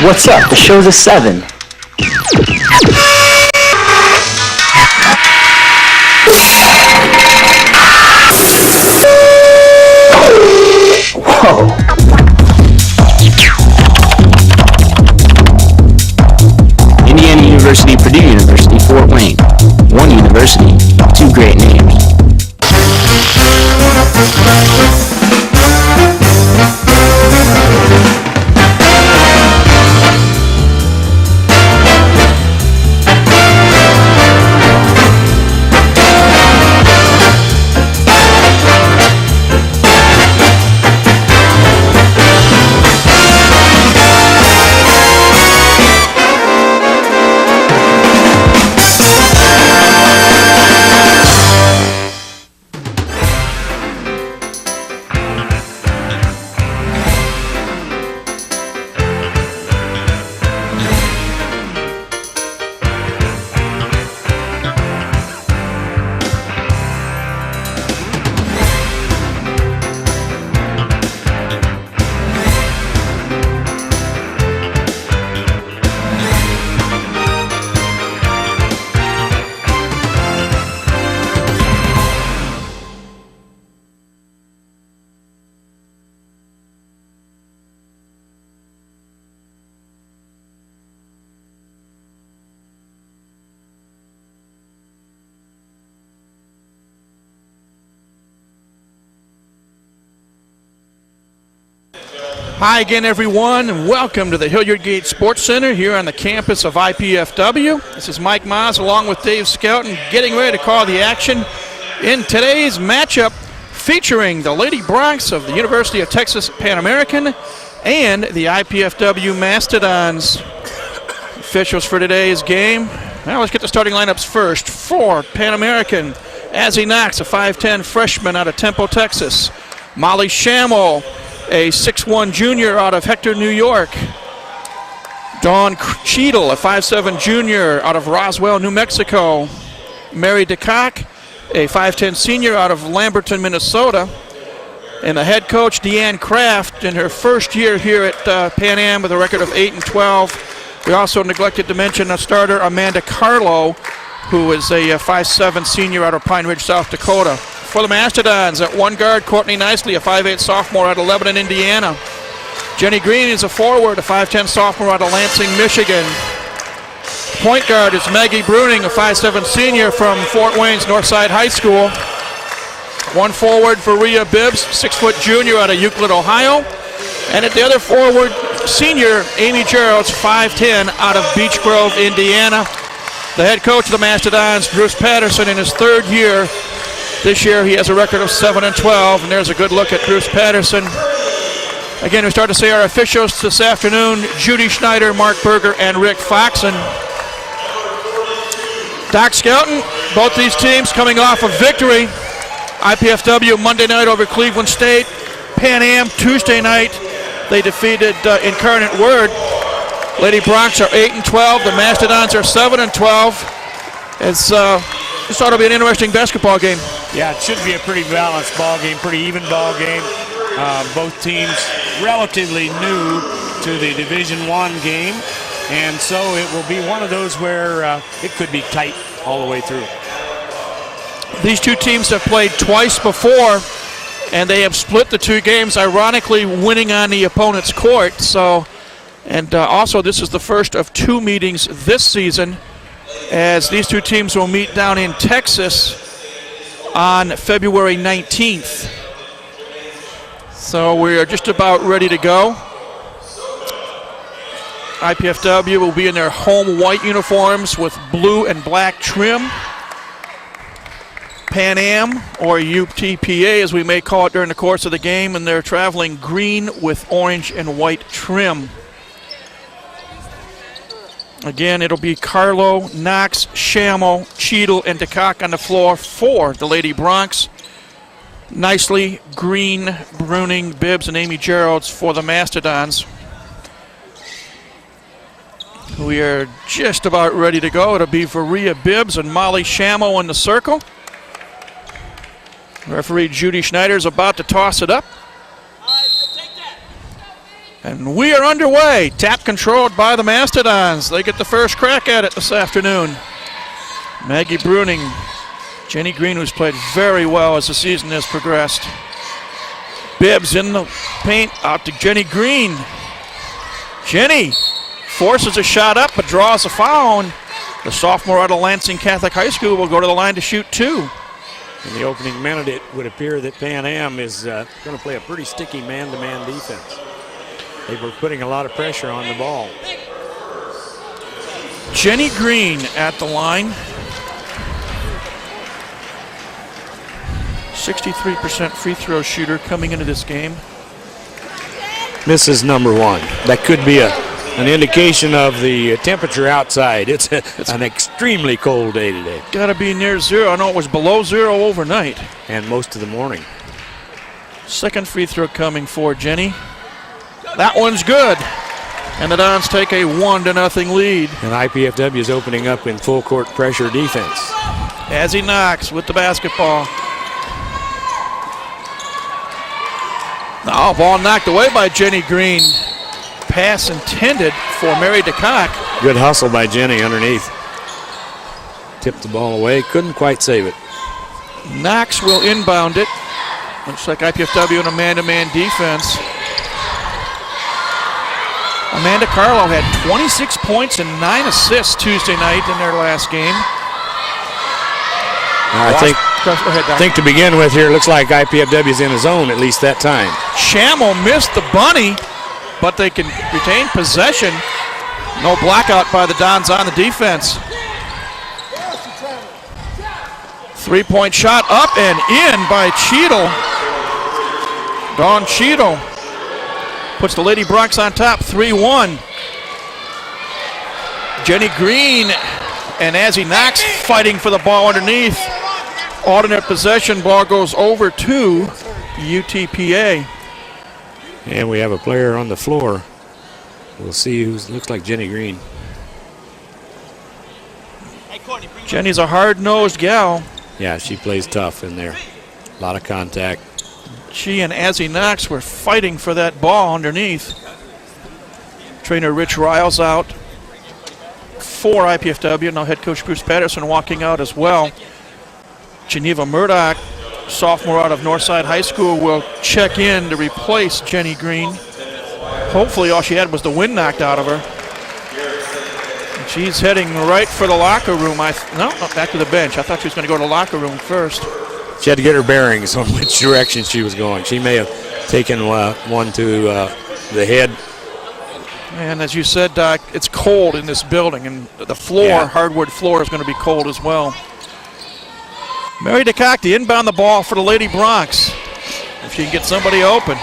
What's up? The show's a 7. Whoa! Indiana University, Purdue University, Fort Wayne. One university, two great names. Hi again, everyone, and welcome to the Hilliard Gate Sports Center here on the campus of IPFW. This is Mike Maas along with Dave Skelton getting ready to call the action in today's matchup featuring the Lady Broncs of the University of Texas Pan American and the IPFW Mastodons. Officials for today's game. Now let's get the starting lineups first. For Pan American, Azzy Knox, a 5'10 freshman out of Temple, Texas. Molly Schammel, a 6'1 junior out of Hector, New York. Dawn Cheadle, a 5'7 junior out of Roswell, New Mexico. Mary DeCock, a 5'10 senior out of Lamberton, Minnesota. And the head coach, Deanne Kraft, in her first year here at Pan Am with a record of 8-12. We also neglected to mention a starter, Amanda Carlo, who is a 5'7 senior out of Pine Ridge, South Dakota. For the Mastodons, at one guard, Courtney Nicely, a 5'8 sophomore out of Lebanon, Indiana. Jenny Green is a forward, a 5'10 sophomore out of Lansing, Michigan. Point guard is Maggie Bruning, a 5'7 senior from Fort Wayne's Northside High School. One forward for Rhea Bibbs, 6' junior out of Euclid, Ohio. And at the other forward, senior Amy Geralds, 5'10 out of Beech Grove, Indiana. The head coach of the Mastodons, Bruce Patterson, in his third year. This year he has a record of 7-12, and there's a good look at Bruce Patterson. Again, we start to say our officials this afternoon, Judy Schneider, Mark Berger, and Rick Foxen. Doc Skelton, both these teams coming off a victory. IPFW Monday night over Cleveland State. Pan Am Tuesday night, they defeated Incarnate Word. Lady Broncs are 8-12, the Mastodons are 7-12. This ought to be an interesting basketball game. Yeah, it should be a pretty balanced ball game, pretty even ball game. Both teams relatively new to the Division I game, and so it will be one of those where it could be tight all the way through. These two teams have played twice before, and they have split the two games, ironically winning on the opponent's court. So, and also this is the first of two meetings this season, as these two teams will meet down in Texas on February 19th. So we are just about ready to go. IPFW will be in their home white uniforms with blue and black trim. Pan Am, or UTPA as we may call it during the course of the game, and they're traveling green with orange and white trim. Again, it'll be Carlo, Knox, Schammel, Cheadle, and DeCock on the floor for the Lady Broncs. Nicely, Green, Bruning, Bibbs, and Amy Geralds for the Mastodons. We are just about ready to go. It'll be Varia Bibbs and Molly Schammel in the circle. Referee Judy Schneider is about to toss it up. And we are underway. Tap controlled by the Mastodons. They get the first crack at it this afternoon. Maggie Bruning, Jenny Green, who's played very well as the season has progressed. Bibbs in the paint, out to Jenny Green. Jenny forces a shot up but draws a foul. The sophomore out of Lansing Catholic High School will go to the line to shoot 2. In the opening minute, it would appear that Pan Am is going to play a pretty sticky man-to-man defense. They were putting a lot of pressure on the ball. Jenny Green at the line. 63% free throw shooter coming into this game. Misses number 1. That could be an indication of the temperature outside. It's an extremely cold day today. Got to be near 0. I know it was below 0 overnight. And most of the morning. Second free throw coming for Jenny. That one's good. And the Dons take a 1-0 lead. And IPFW is opening up in full court pressure defense. Azzy Knox with the basketball. Now, ball knocked away by Jenny Green. Pass intended for Mary DeCock. Good hustle by Jenny underneath. Tipped the ball away, couldn't quite save it. Knox will inbound it. Looks like IPFW in a man-to-man defense. Amanda Carlo had 26 points and 9 assists Tuesday night in their last game. I think to begin with here, it looks like IPFW is in a zone at least that time. Schammel missed the bunny, but they can retain possession. No blackout by the Dons on the defense. 3-point shot up and in by Cheadle. Dawn Cheadle puts the Lady Bronx on top, 3-1. Jenny Green and Azzy Knox fighting for the ball underneath. Alternate possession, ball goes over to UTPA. And we have a player on the floor. We'll see who looks like Jenny Green. Jenny's a hard-nosed gal. Yeah, she plays tough in there. A lot of contact. She and Azzy Knox were fighting for that ball underneath. Trainer Rich Riles out for IPFW. Now head coach Bruce Patterson walking out as well. Geneva Murdoch, sophomore out of Northside High School, will check in to replace Jenny Green. Hopefully all she had was the wind knocked out of her. And she's heading right for the locker room. No, back to the bench. I thought she was going to go to the locker room first. She had to get her bearings on which direction she was going. She may have taken one to the head. And as you said, Doc, it's cold in this building, and the floor, hardwood floor, is going to be cold as well. Mary DeCock to inbound the ball for the Lady Bronx. If she can get somebody open.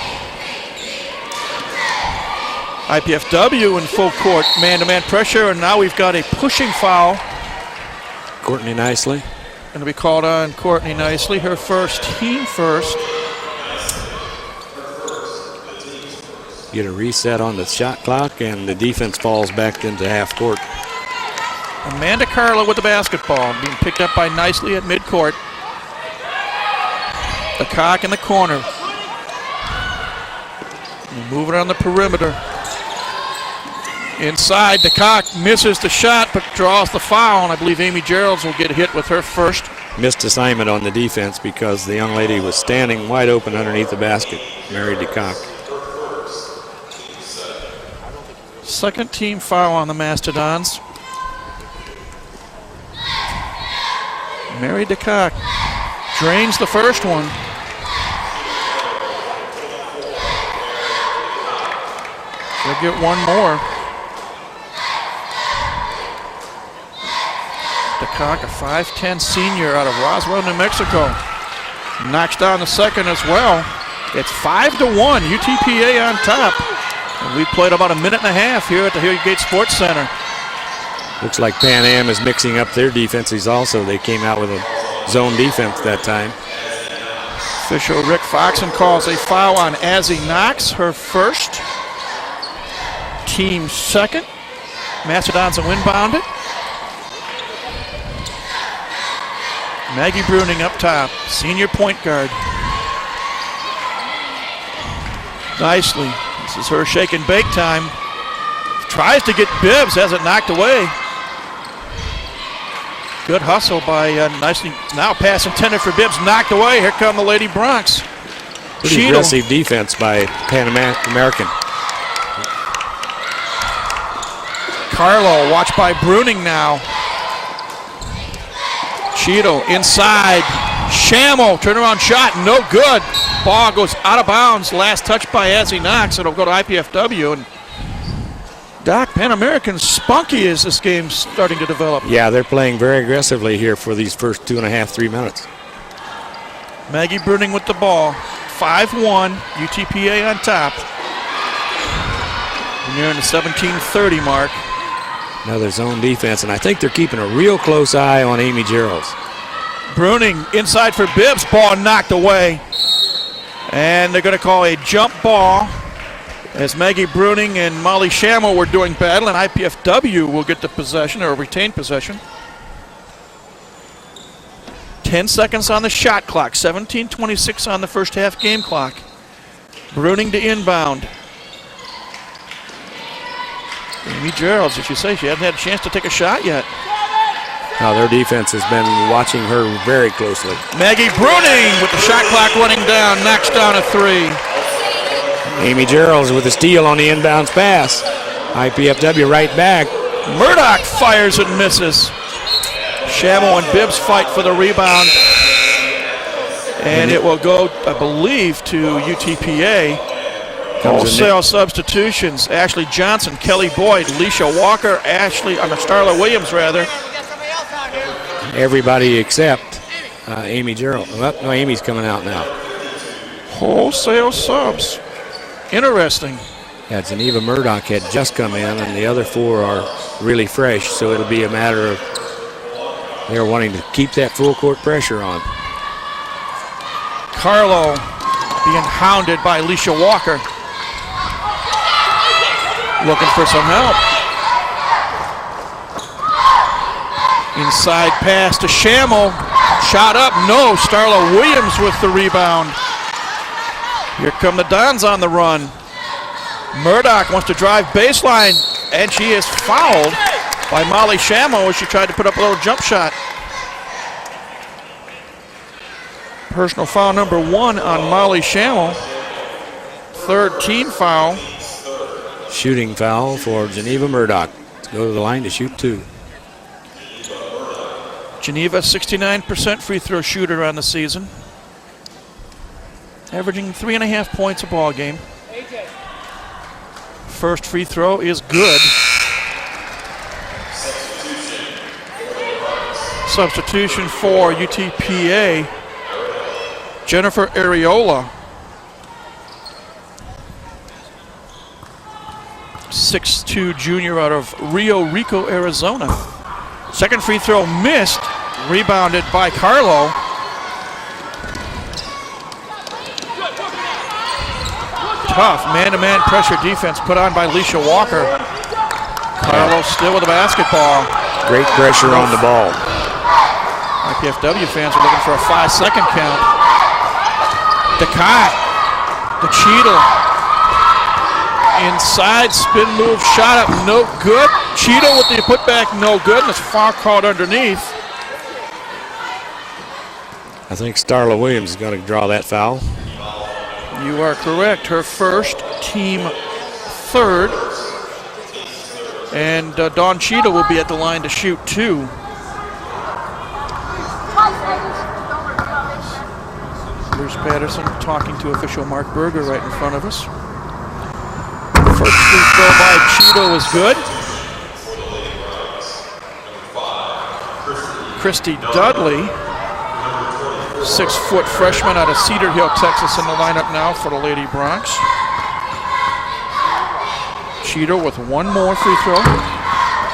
IPFW in full court, man-to-man pressure, and now we've got a pushing foul. Courtney Nicely. Going to be called on Courtney Nicely, her first, team first. Get a reset on the shot clock, and the defense falls back into half court. Amanda Carlo with the basketball, being picked up by Nicely at midcourt. The cock in the corner. Moving on the perimeter. Inside, the cock misses the shot but draws the foul, and I believe Amy Geralds will get hit with her first. Missed assignment on the defense because the young lady was standing wide open underneath the basket, Mary DeCock. Second team foul on the Mastodons. Mary DeCock drains the first one. She'll get one more. DeCock, a 5'10" senior out of Roswell, New Mexico. Knocks down the second as well. It's 5-1, UTPA on top. And we played about a minute and a half here at the Hilliard Gate Sports Center. Looks like Pan Am is mixing up their defenses also. They came out with a zone defense that time. Official Rick Foxen calls a foul on Azzy Knox, her first. Team second. Mastodons will inbound it. Maggie Bruning up top, senior point guard. Nicely. This is her shake and bake time. Tries to get Bibbs, has it knocked away. Good hustle by nicely. Now pass intended for Bibbs, knocked away. Here come the Lady Broncs. Pretty aggressive defense by Pan American. Carlo, watched by Bruning now. Cheeto inside. Shammo, turnaround shot, no good. Ball goes out of bounds. Last touch by Azzy Knox. It'll go to IPFW. And Doc, Pan American's spunky as this game's starting to develop. Yeah, they're playing very aggressively here for these first 2.5, 3 minutes. Maggie Bruning with the ball. 5-1, UTPA on top. We're nearing the 17:30 mark. Another zone defense, and I think they're keeping a real close eye on Amy Geralds. Bruning inside for Bibbs, ball knocked away. And they're going to call a jump ball as Maggie Bruning and Molly Shammo were doing battle, and IPFW will get the possession or retain possession. 10 seconds on the shot clock, 17:26 on the first half game clock. Bruning to inbound. Amy Geralds, as you say, she hasn't had a chance to take a shot yet. Now their defense has been watching her very closely. Maggie Bruning with the shot clock running down, knocks down a 3. Amy Geralds with a steal on the inbounds pass. IPFW right back. Murdoch fires and misses. Shammo and Bibbs fight for the rebound. And it will go, I believe, to UTPA. Wholesale substitutions. Ashley Johnson, Kelly Boyd, Leisha Walker, Starla Williams, rather. Everybody except Amy Gerald. Well, no, Amy's coming out now. Wholesale subs. Interesting. Yeah, Geneva Murdoch had just come in, and the other 4 are really fresh, so it'll be a matter of they're wanting to keep that full court pressure on. Carlo being hounded by Leisha Walker. Looking for some help. Inside pass to Shammo. Shot up, no. Starla Williams with the rebound. Here come the Dons on the run. Murdoch wants to drive baseline, and she is fouled by Molly Shammo as she tried to put up a little jump shot. Personal foul number 1 on Molly Shammo. 3rd team foul. Shooting foul for Geneva Murdoch to go to the line to shoot 2. Geneva, 69% free throw shooter on the season. Averaging 3.5 points a ball game. First free throw is good. Substitution for UTPA, Jennifer Areola. 6'2" junior out of Rio Rico, Arizona. Second free throw missed, rebounded by Carlo. Tough man-to-man pressure defense put on by Leisha Walker. Carlo still with the basketball. Great pressure on the ball. IPFW fans are looking for a 5-second count. DeCott, the Cheeto. Inside, spin move, shot up, no good. Cheeto with the putback, no good, and it's foul called underneath. I think Starla Williams is going to draw that foul. You are correct. Her first, team 3rd. And Dawn Cheeto will be at the line to shoot 2. Bruce Patterson talking to official Mark Berger right in front of us. First free throw by Cheeto is good. Christy Dudley, 6-foot freshman out of Cedar Hill, Texas, in the lineup now for the Lady Broncs. Cheeto with 1 more free throw.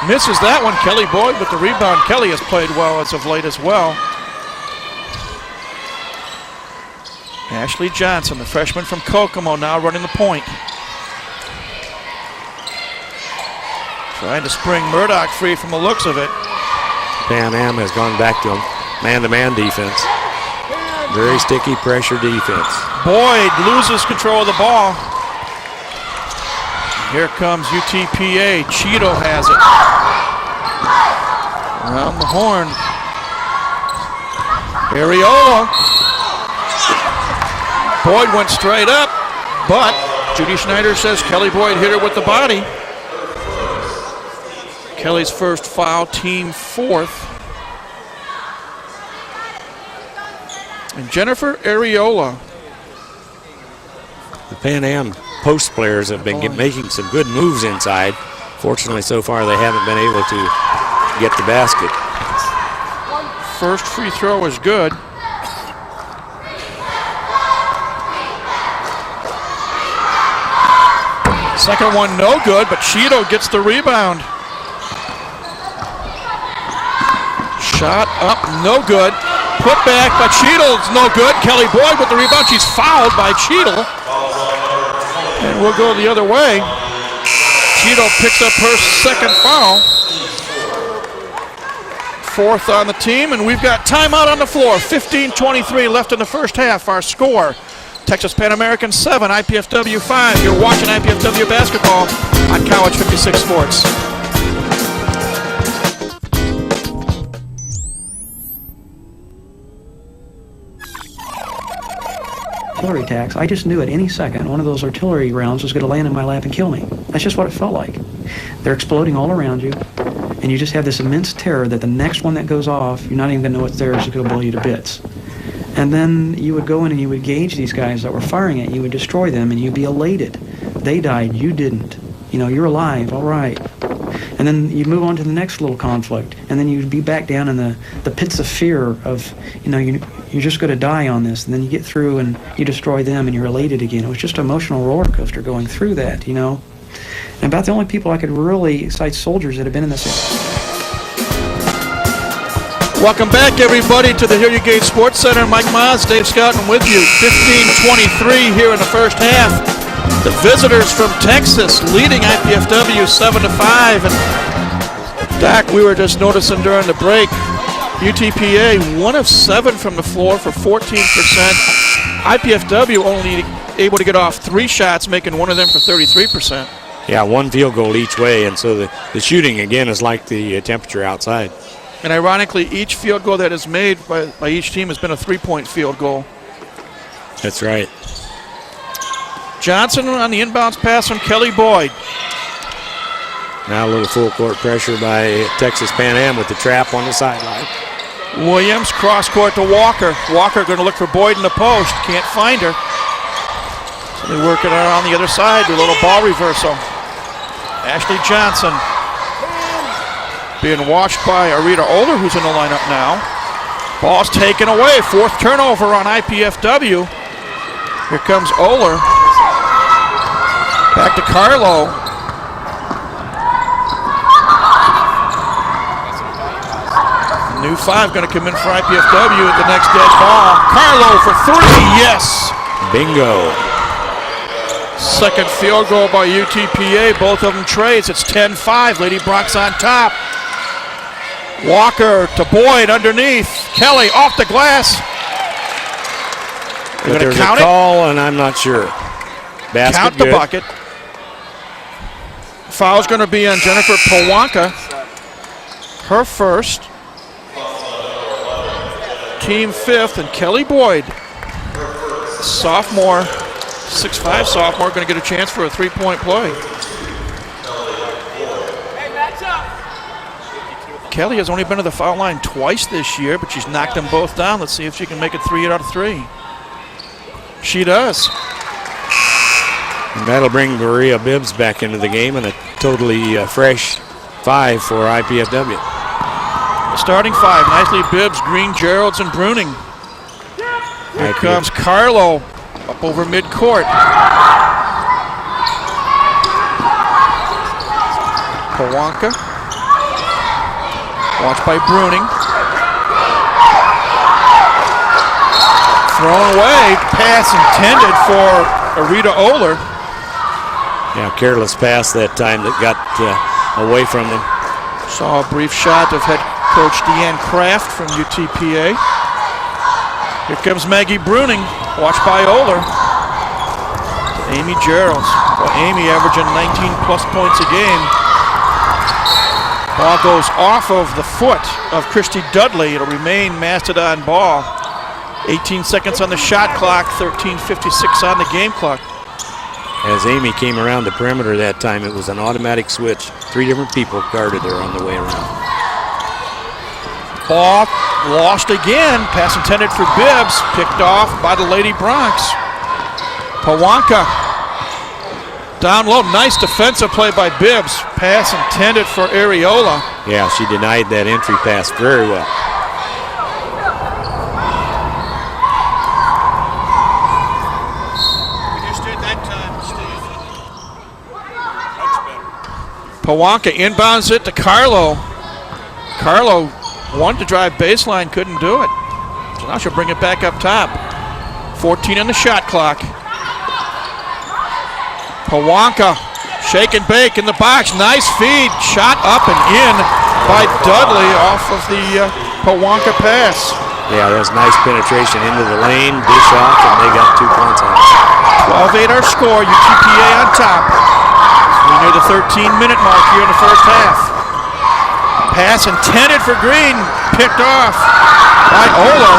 Misses that one. Kelly Boyd with the rebound. Kelly has played well as of late as well. Ashley Johnson, the freshman from Kokomo, now running the point. Trying to spring Murdoch free from the looks of it. Pan Am has gone back to a man-to-man defense. Very sticky pressure defense. Boyd loses control of the ball. Here comes UTPA. Cheeto has it. Around the horn. Areola. Boyd went straight up, but Judy Schneider says Kelly Boyd hit her with the body. Kelly's first foul, team fourth. And Jennifer Areola. The Pan Am post players have been making some good moves inside. Fortunately, so far they haven't been able to get the basket. First free throw is good. Second one no good, but Cheeto gets the rebound. Shot up, no good. Put back by Cheadle, it's no good. Kelly Boyd with the rebound. She's fouled by Cheadle. And we'll go the other way. Cheadle picks up her second foul. Fourth on the team, and we've got timeout on the floor. 15:23 left in the first half. Our score, Texas Pan American 7, IPFW 5. You're watching IPFW basketball on College 56 Sports. Artillery attacks. I just knew at any second one of those artillery rounds was going to land in my lap and kill me. That's just what it felt like. They're exploding all around you, and you just have this immense terror that the next one that goes off, you're not even going to know it's there, it's going to blow you to bits. And then you would go in and you would gauge these guys that were firing at you, would destroy them, and you'd be elated. They died, you didn't. You know, you're alive, all right. And then you move on to the next little conflict, and then you'd be back down in the pits of fear of, you know, you're just going to die on this, and then you get through and you destroy them and you're elated again. It was just an emotional roller coaster going through that, you know. And about the only people I could really cite soldiers that have been in this. Welcome back, everybody, to the Hilliard Gate Sports Center. Mike Maas, Dave Scouten with you. 15:23 here in the first half. The visitors from Texas leading IPFW 7-5. And Doc, we were just noticing during the break, UTPA 1 of 7 from the floor for 14%. IPFW only able to get off 3 shots, making one of them for 33%. Yeah, 1 field goal each way, and so the shooting, again, is like the temperature outside. And ironically, each field goal that is made by each team has been a 3-point field goal. That's right. Johnson on the inbounds pass from Kelly Boyd. Now a little full court pressure by Texas Pan Am with the trap on the sideline. Williams cross court to Walker. Walker going to look for Boyd in the post. Can't find her. So they work it out on the other side. Do a little ball reversal. Ashley Johnson being watched by Arita Oler, who's in the lineup now. Ball's taken away. 4th turnover on IPFW. Here comes Oler. Back to Carlo. New 5 going to come in for IPFW at the next dead ball. Carlo for 3, yes. Bingo. Second field goal by UTPA, both of them trades. It's 10-5, Lady Bronx on top. Walker to Boyd underneath. Kelly off the glass. They're going to count it. Call, and I'm not sure. Basket count the good. bucket. Foul's going to be on Jennifer Powanka. Her first. Team 5th, and Kelly Boyd, sophomore, 6'5" sophomore, going to get a chance for a 3-point play. Kelly has only been to the foul line twice this year, but she's knocked them both down. Let's see if she can make it 3 out of 3. She does. And that'll bring Maria Bibbs back into the game, and a totally fresh 5 for IPFW. Starting 5, nicely Bibbs, Green, Geralds, and Bruning. Here comes Carlo up over midcourt. Powanka. Watched by Bruning. Thrown away. Pass intended for Arita Oler. Yeah, careless pass that time that got away from them. Saw a brief shot of head coach Deanne Kraft from UTPA. Here comes Maggie Bruning, watched by Oler. Amy Geralds. Well, Amy averaging 19-plus points a game. Ball goes off of the foot of Christy Dudley. It'll remain Mastodon ball. 18 seconds on the shot clock, 13:56 on the game clock. As Amy came around the perimeter that time, it was an automatic switch. 3 different people guarded her on the way around. Ball lost again. Pass intended for Bibbs. Picked off by the Lady Bronx. Pawanka down low. Nice defensive play by Bibbs. Pass intended for Areola. Yeah, she denied that entry pass very well. Pawanka inbounds it to Carlo. Carlo wanted to drive baseline, couldn't do it. So now she'll bring it back up top. 14 on the shot clock. Pawanka, shake and bake in the box. Nice feed, shot up and in by Dudley off of the Pawanka pass. Yeah, that was nice penetration into the lane, dish off, and they got 2 points on it. 12-8 our score, UTPA on top. We're near the 13-minute mark here in the first half. Pass intended for Green, picked off by Ola.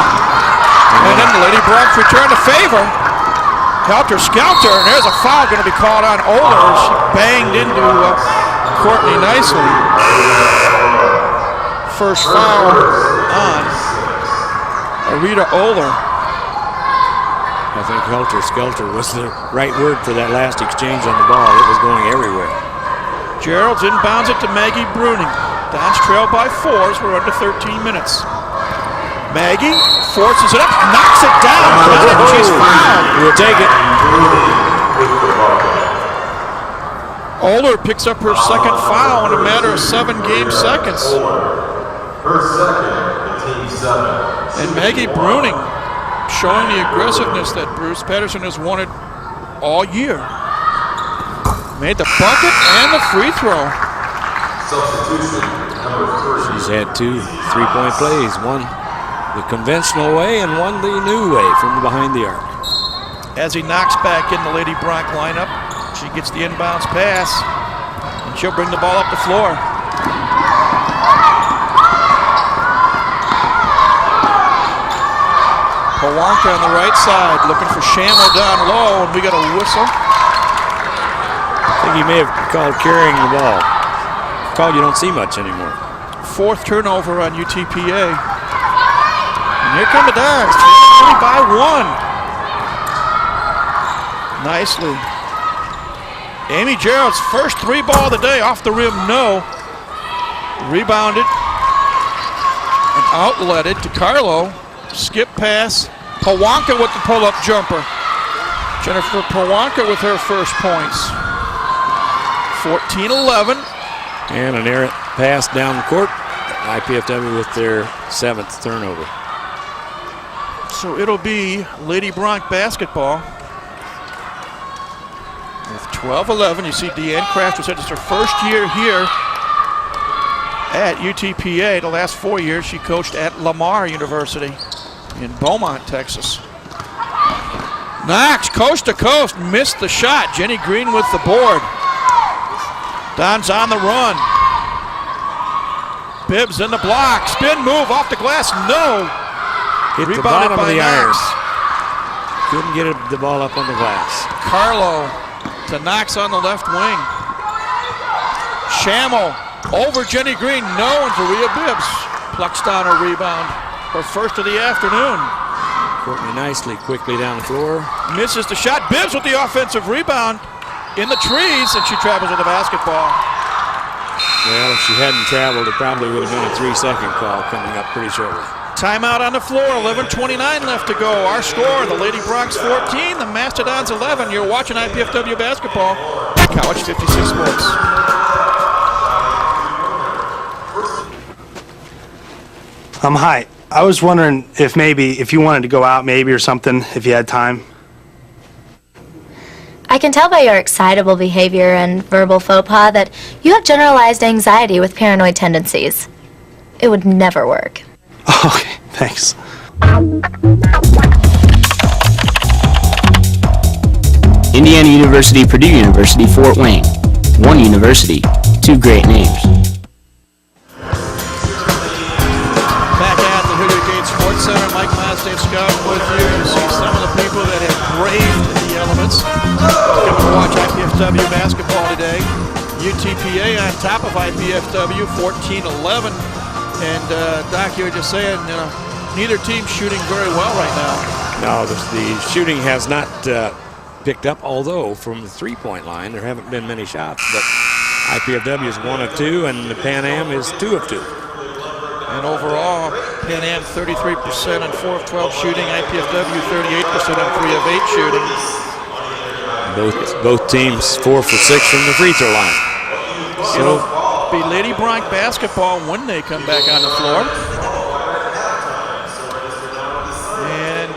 And then the Lady Bronx return to favor. Helter-skelter, and there's a foul going to be called on Ola. She banged into Courtney nicely. First foul on Arita Ola. I think helter-skelter was the right word for that last exchange on the ball. It was going everywhere. Gerald's inbounds it to Maggie Bruning. Dons trail by 4 as we're under 13 minutes. Maggie forces it up, knocks it down. She's fouled. We'll take it. Oler picks up her second foul in a matter of 7 game seconds. Her second, team 7. And Maggie Bruning showing the aggressiveness that Bruce Patterson has wanted all year. Made the bucket and the free throw. Substitution number 3. She's had 2 3-point plays, one the conventional way and one the new way from behind the arc. As he knocks back in the Lady Bronx lineup, she gets the inbounds pass, and she'll bring the ball up the floor. Pawanka on the right side, looking for Shamo down low, and we got a whistle. I think he may have called carrying the ball. Call you don't see much anymore. 4th turnover on UTPA. And here come the Dogs, only by 1. Nicely. Amy Gerald's first 3 ball of the day, off the rim, no. Rebounded and outletted to Carlo. Skip pass. Pawanka with the pull-up jumper. Jennifer Pawanka with her first points. 14-11. And an errant pass down the court. IPFW with their 7th turnover. So it'll be Lady Bronx basketball. With 12-11, you see Deanne Craft said it's her first year here at UTPA. The last 4 years she coached at Lamar University in Beaumont, Texas. Knox, coast to coast, missed the shot. Jenny Green with the board. Don's on the run. Bibbs in the block. Spin move off the glass. No. Hit the Rebounded bottom of by the Knox. iron. Couldn't get the ball up on the glass. Carlo to Knox on the left wing. Shamo over Jenny Green. No, and Varia Bibbs plucks down a rebound. Her first of the afternoon. Courtney nicely, quickly down the floor. Misses the shot. Bibbs with the offensive rebound in the trees, and she travels with the basketball. Well, if she hadn't traveled, it probably would have been a 3-second call coming up pretty shortly. Timeout on the floor, 11:29 left to go. Our score, the Lady Bronx 14, the Mastodons 11. You're watching IPFW basketball, College 56 Sports. Hi. I was wondering if you wanted to go out maybe or something, if you had time. I can tell by your excitable behavior and verbal faux pas that you have generalized anxiety with paranoid tendencies. It would never work. Okay, thanks. Indiana University, Purdue University, Fort Wayne. One university, two great names. Back at the Hilliard Gate Sports Center, Mike Miles, Dave Scott with you to see some of the people that have braved the elements. Come to watch IPFW basketball today. UTPA on top of IPFW, 14-11. And Doc, you were just saying, neither team's shooting very well right now. No, the shooting has not picked up, although from the three-point line there haven't been many shots. But IPFW is 1 of 2, and the Pan Am is 2 of 2. And overall, Pan Am 33% on 4 of 12 shooting, IPFW 38% on 3 of 8 shooting. Both teams 4 for 6 from the free throw line. So it'll be Lady Bronx basketball when they come back on the floor. And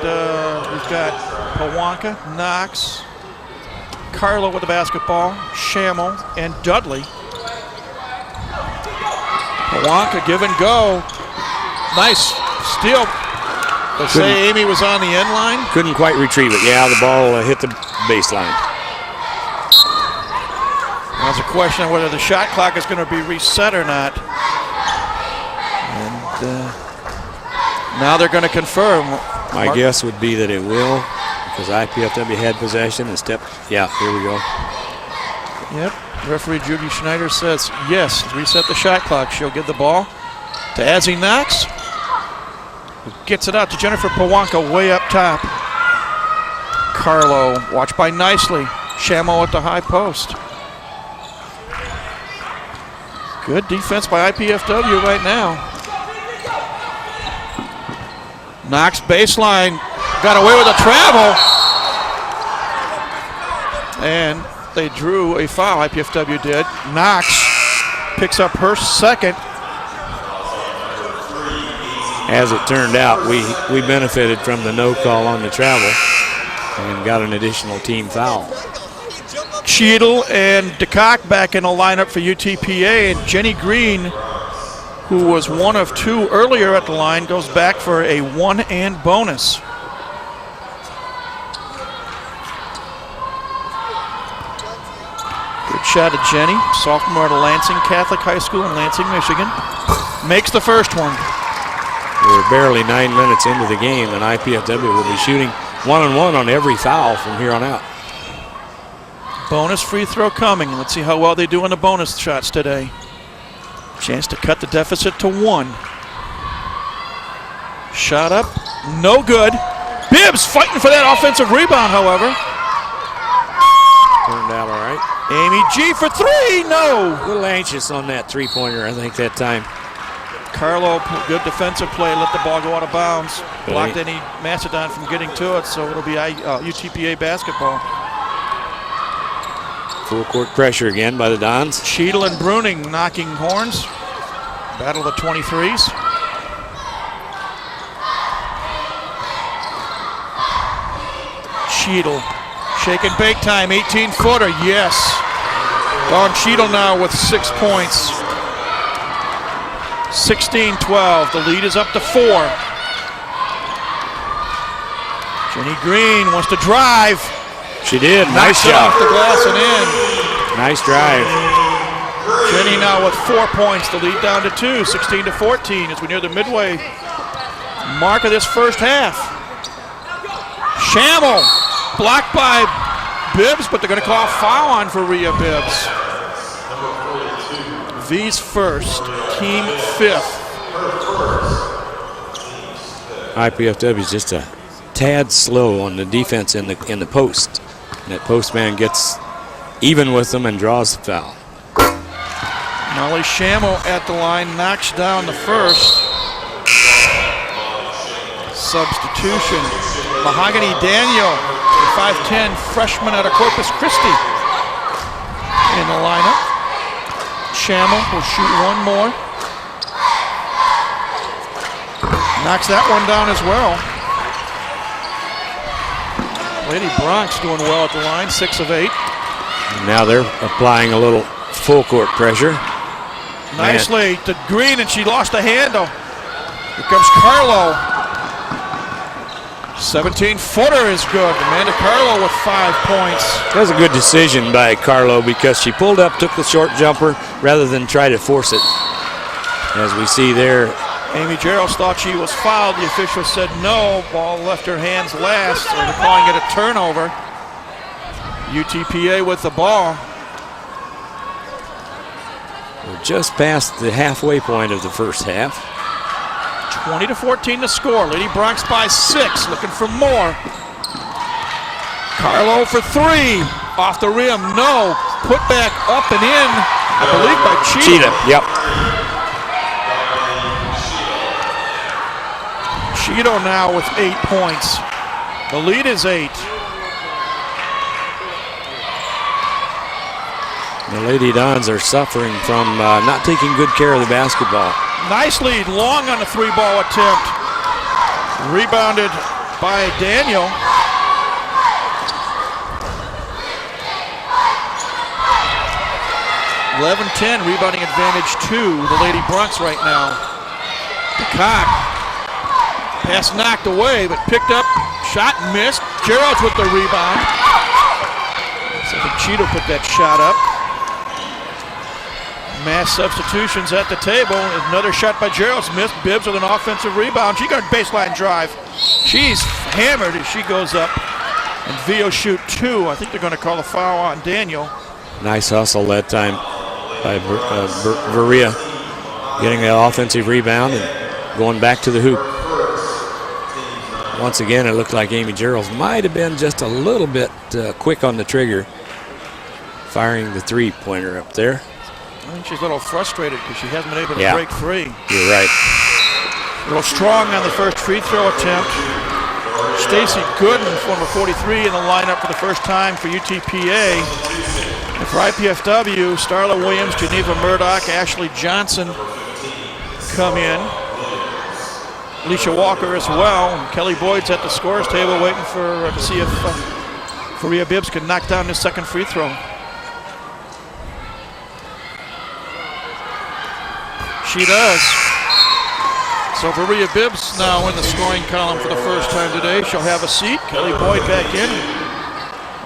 we've got Pawanka, Knox, Carlo with the basketball, Shamel, and Dudley. Pawanka give and go. Nice steal. Let's say Amy was on the end line. Couldn't quite retrieve it. Yeah, the ball hit the baseline. There's a question of whether the shot clock is going to be reset or not. And now they're going to confirm. My guess would be that it will, because IPFW had possession and stepped. Yeah, here we go. Yep. Referee Judy Schneider says yes, reset the shot clock. She'll give the ball to Azzy Knox, who gets it out to Jennifer Pawanka way up top. Carlo, watched by Nicely. Shamo at the high post. Good defense by IPFW right now. Knox baseline, got away with a travel. And they drew a foul, IPFW did. Knox picks up her second. As it turned out, we benefited from the no call on the travel and got an additional team foul. Cheadle and DeCock back in the lineup for UTPA, and Jenny Green, who was 1 of 2 earlier at the line, goes back for a 1 and bonus. Good shot at Jenny, sophomore at Lansing Catholic High School in Lansing, Michigan. Makes the first one. We're barely 9 minutes into the game, and IPFW will be shooting 1-on-1 on every foul from here on out. Bonus free throw coming. Let's see how well they do on the bonus shots today. Chance to cut the deficit to 1. Shot up, no good. Bibbs fighting for that offensive rebound, however. Turned out all right. Amy G for 3, no. A little anxious on that three-pointer, I think, that time. Carlo, good defensive play, let the ball go out of bounds. Blocked any Mastodon from getting to it, so it'll be UTPA basketball. Full court pressure again by the Dons. Cheadle and Bruning knocking horns. Battle of the 23s. Cheadle, shake and bake time, 18-footer, yes. Dawn Cheadle now with 6 points. 16-12, the lead is up to 4. Jenny Green wants to drive. She did, nice shot. job. Off the glass and in. Nice drive. Jenny now with 4 points, the lead down to 2, 16-14 as we near the midway mark of this first half. Shamel blocked by Bibbs, but they're going to call a foul on for Rhea Bibbs. V's first, team 5th. IPFW is just a tad slow on the defense in the post. And that postman gets even with them and draws the foul. Molly Shamel at the line, knocks down the first. Substitution. Mahogany Daniel, 5'10", freshman out of Corpus Christi, in the lineup. Shamel will shoot 1 more. Knocks that one down as well. Lady Bronx doing well at the line, 6 of 8. Now they're applying a little full court pressure. Nicely to Green, and she lost the handle. Here comes Carlo. 17-footer is good. Amanda Carlo with 5 points. That was a good decision by Carlo because she pulled up, took the short jumper rather than try to force it. As we see there. Amy Gerald thought she was fouled. The official said no. Ball left her hands last. So they're calling it a turnover. UTPA with the ball. We're just past the halfway point of the first half. 20-14 to score. Lady Bronx by 6, looking for more. Carlo for 3. Off the rim, no. Put back up and in, I believe by Cheetah. Yep. Cheetah now with 8 points. The lead is 8. The Lady Dons are suffering from not taking good care of the basketball. Nice lead, long on the 3-ball attempt. Rebounded by Daniel. (11-10) rebounding advantage to the Lady Bronx right now. DeCock. Pass knocked away, but picked up. Shot missed. Gerald's with the rebound. So I think Cheetah put that shot up. Mass substitutions at the table. Another shot by Gerald's missed. Bibbs with an offensive rebound. She got a baseline drive. She's hammered as she goes up. And Vio shoot 2. I think they're going to call a foul on Daniel. Nice hustle that time by Varia, getting the offensive rebound and going back to the hoop. Once again, it looked like Amy Gerald might have been just a little bit quick on the trigger, firing the 3-pointer up there. I think she's a little frustrated because she hasn't been able to break free. You're right. A little strong on the first free throw attempt. Stacy Gooden, former 43, in the lineup for the first time for UTPA. And for IPFW, Starla Williams, Geneva Murdoch, Ashley Johnson come in. Alicia Walker as well. And Kelly Boyd's at the scorer's table waiting for to see if Faria Bibbs can knock down his second free throw. She does. So Faria Bibbs now in the scoring column for the first time today. She'll have a seat. Kelly Boyd back in.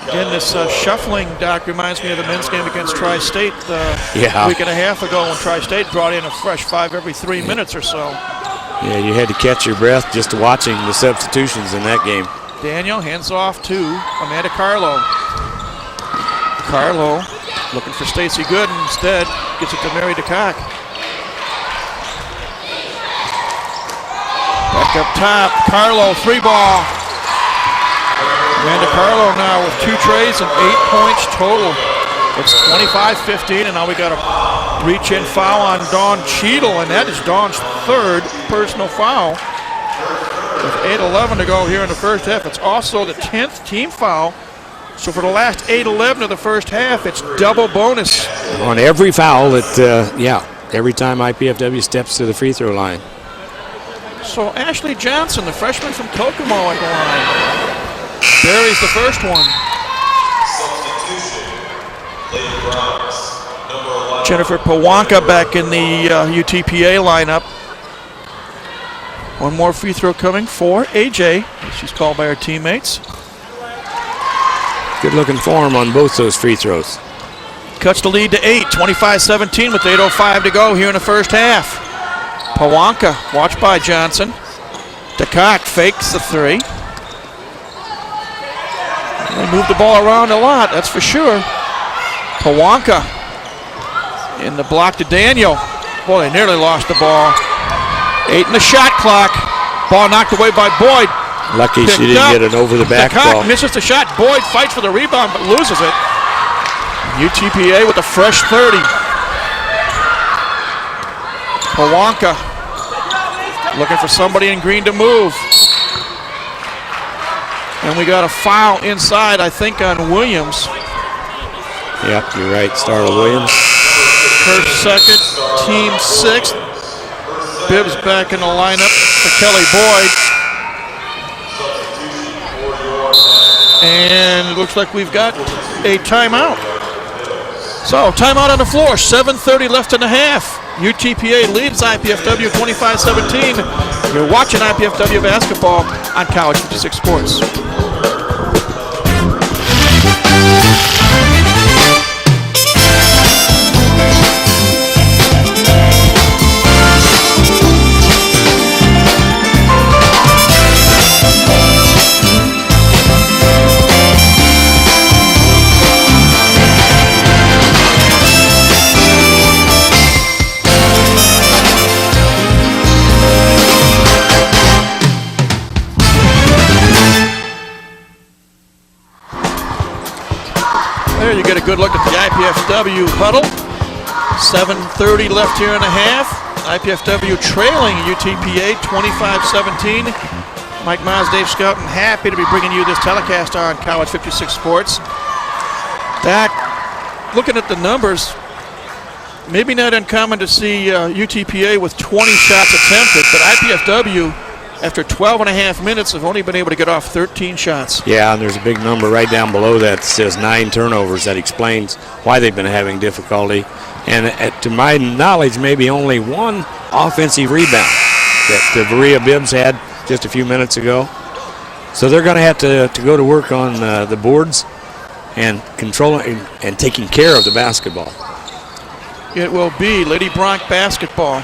Again, this shuffling, Doc, reminds me of the men's game against Tri-State a week and a half ago when Tri-State brought in a fresh 5 every 3 minutes or so. Yeah, you had to catch your breath just watching the substitutions in that game. Daniel hands off to Amanda Carlo. Carlo looking for Stacy Gooden. Instead, gets it to Mary DeCock. Back up top, Carlo, 3-ball. Amanda Carlo now with 2 trays and 8 points total. It's 25-15, and now we got a reach-in foul on Dawn Cheadle, and that is Dawn's 3rd personal foul. With 8:11 to go here in the first half. It's also the 10th team foul. So for the last 8:11 of the first half, it's double bonus. On every foul that, every time IPFW steps to the free throw line. So Ashley Johnson, the freshman from Kokomo at the line. Buries the first one. Jennifer Pawanka back in the UTPA lineup. One more free throw coming for AJ. She's called by her teammates. Good looking form on both those free throws. Cuts the lead to 8, 25-17 with 8:05 to go here in the first half. Pawanka, watched by Johnson. DeCock fakes the 3. They move the ball around a lot, that's for sure. Pawanka in the block to Daniel. Boy, they nearly lost the ball. 8 in the shot clock. Ball knocked away by Boyd. Lucky she didn't get an over-the-back ball. Misses the shot. Boyd fights for the rebound but loses it. UTPA with a fresh 30. Pawanka looking for somebody in green to move. And we got a foul inside, I think, on Williams. Yep, you're right. Starla Williams. Her second, team 6th. Bibbs back in the lineup for Kelly Boyd. And it looks like we've got a timeout. So, timeout on the floor. 7:30 left in the half. UTPA leads IPFW 25-17. You're watching IPFW basketball on College 56 Sports. There you get a good look at the IPFW huddle. 7:30 left here in the half. IPFW trailing UTPA 25-17. Mike Mize, Dave Skelton, happy to be bringing you this telecast on College 56 Sports. That, looking at the numbers, maybe not uncommon to see UTPA with 20 shots attempted, but IPFW, after 12 and a half minutes, have only been able to get off 13 shots. Yeah, and there's a big number right down below that says 9 turnovers. That explains why they've been having difficulty. And to my knowledge, maybe only one offensive rebound that Maria Bibbs had just a few minutes ago. So they're going to have to go to work on the boards and controlling and taking care of the basketball. It will be Lady Bronc basketball.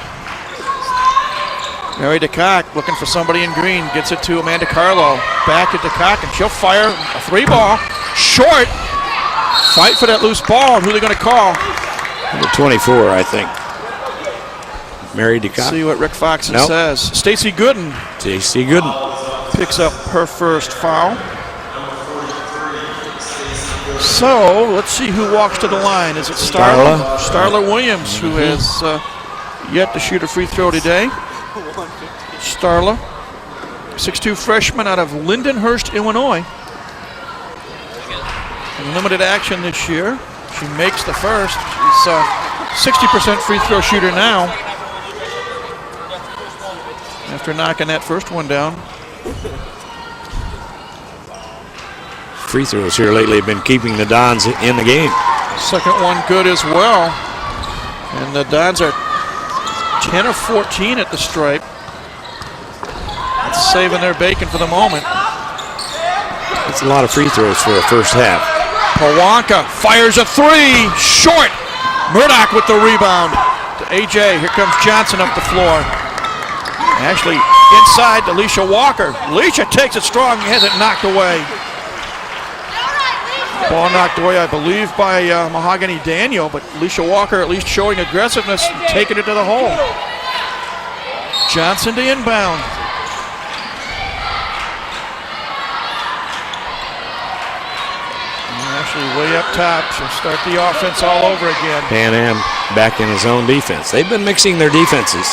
Mary DeCock looking for somebody in green. Gets it to Amanda Carlo. Back at DeCock, and she'll fire a 3-ball. Short. Fight for that loose ball. Who are they going to call? Number 24, I think. Mary DeCock. See what Rick Foxen says. Stacy Gooden. Stacy Gooden picks up her first foul. So let's see who walks to the line. Is it Starla? Starla Williams, who has yet to shoot a free throw today. Starla, 6'2" freshman out of Lindenhurst, Illinois. In limited action this year. She makes the first. She's a 60% free throw shooter now, after knocking that first one down. Free throws here lately have been keeping the Dons in the game. Second one good as well. And the Dons are 10 of 14 at the stripe. That's saving their bacon for the moment. That's a lot of free throws for a first half. Pawanka fires a 3, short. Murdoch with the rebound to AJ. Here comes Johnson up the floor. Actually inside to Alicia Walker. Alicia takes it strong, has it knocked away. Ball knocked away, I believe, by Mahogany Daniel, but Alicia Walker at least showing aggressiveness and taking it to the hole. Johnson to inbound. Actually way up top, she'll start the offense all over again. Pan Am back in his own defense. They've been mixing their defenses.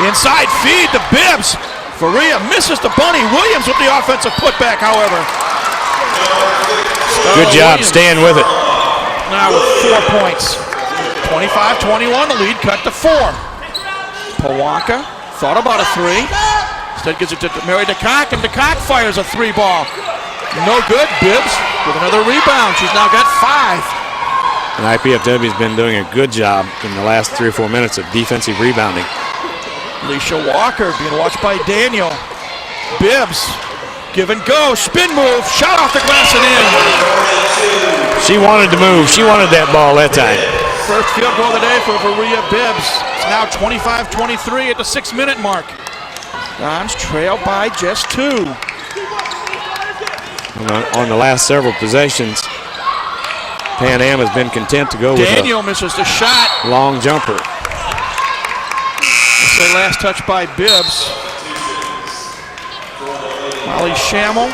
Inside feed to Bibbs. Faria misses the bunny. Williams with the offensive putback, however. Good job staying with it. Now with 4 points. 25-21, the lead cut to 4. Pawanka thought about a 3. Instead gives it to Mary DeCock, and DeCock fires a 3-ball. No good. Bibbs with another rebound. She's now got 5. And IPFW has been doing a good job in the last 3 or 4 minutes of defensive rebounding. Alicia Walker being watched by Daniel. Bibbs, give and go, spin move, shot off the glass and in. She wanted to move. She wanted that ball that time. First field goal of the day for Maria Bibbs. It's now 25-23 at the 6-minute mark. Dons trail by just 2. On the last several possessions, Pan Am has been content to go with Daniel misses the shot. Long jumper. It's the last touch by Bibbs. Molly Schammel,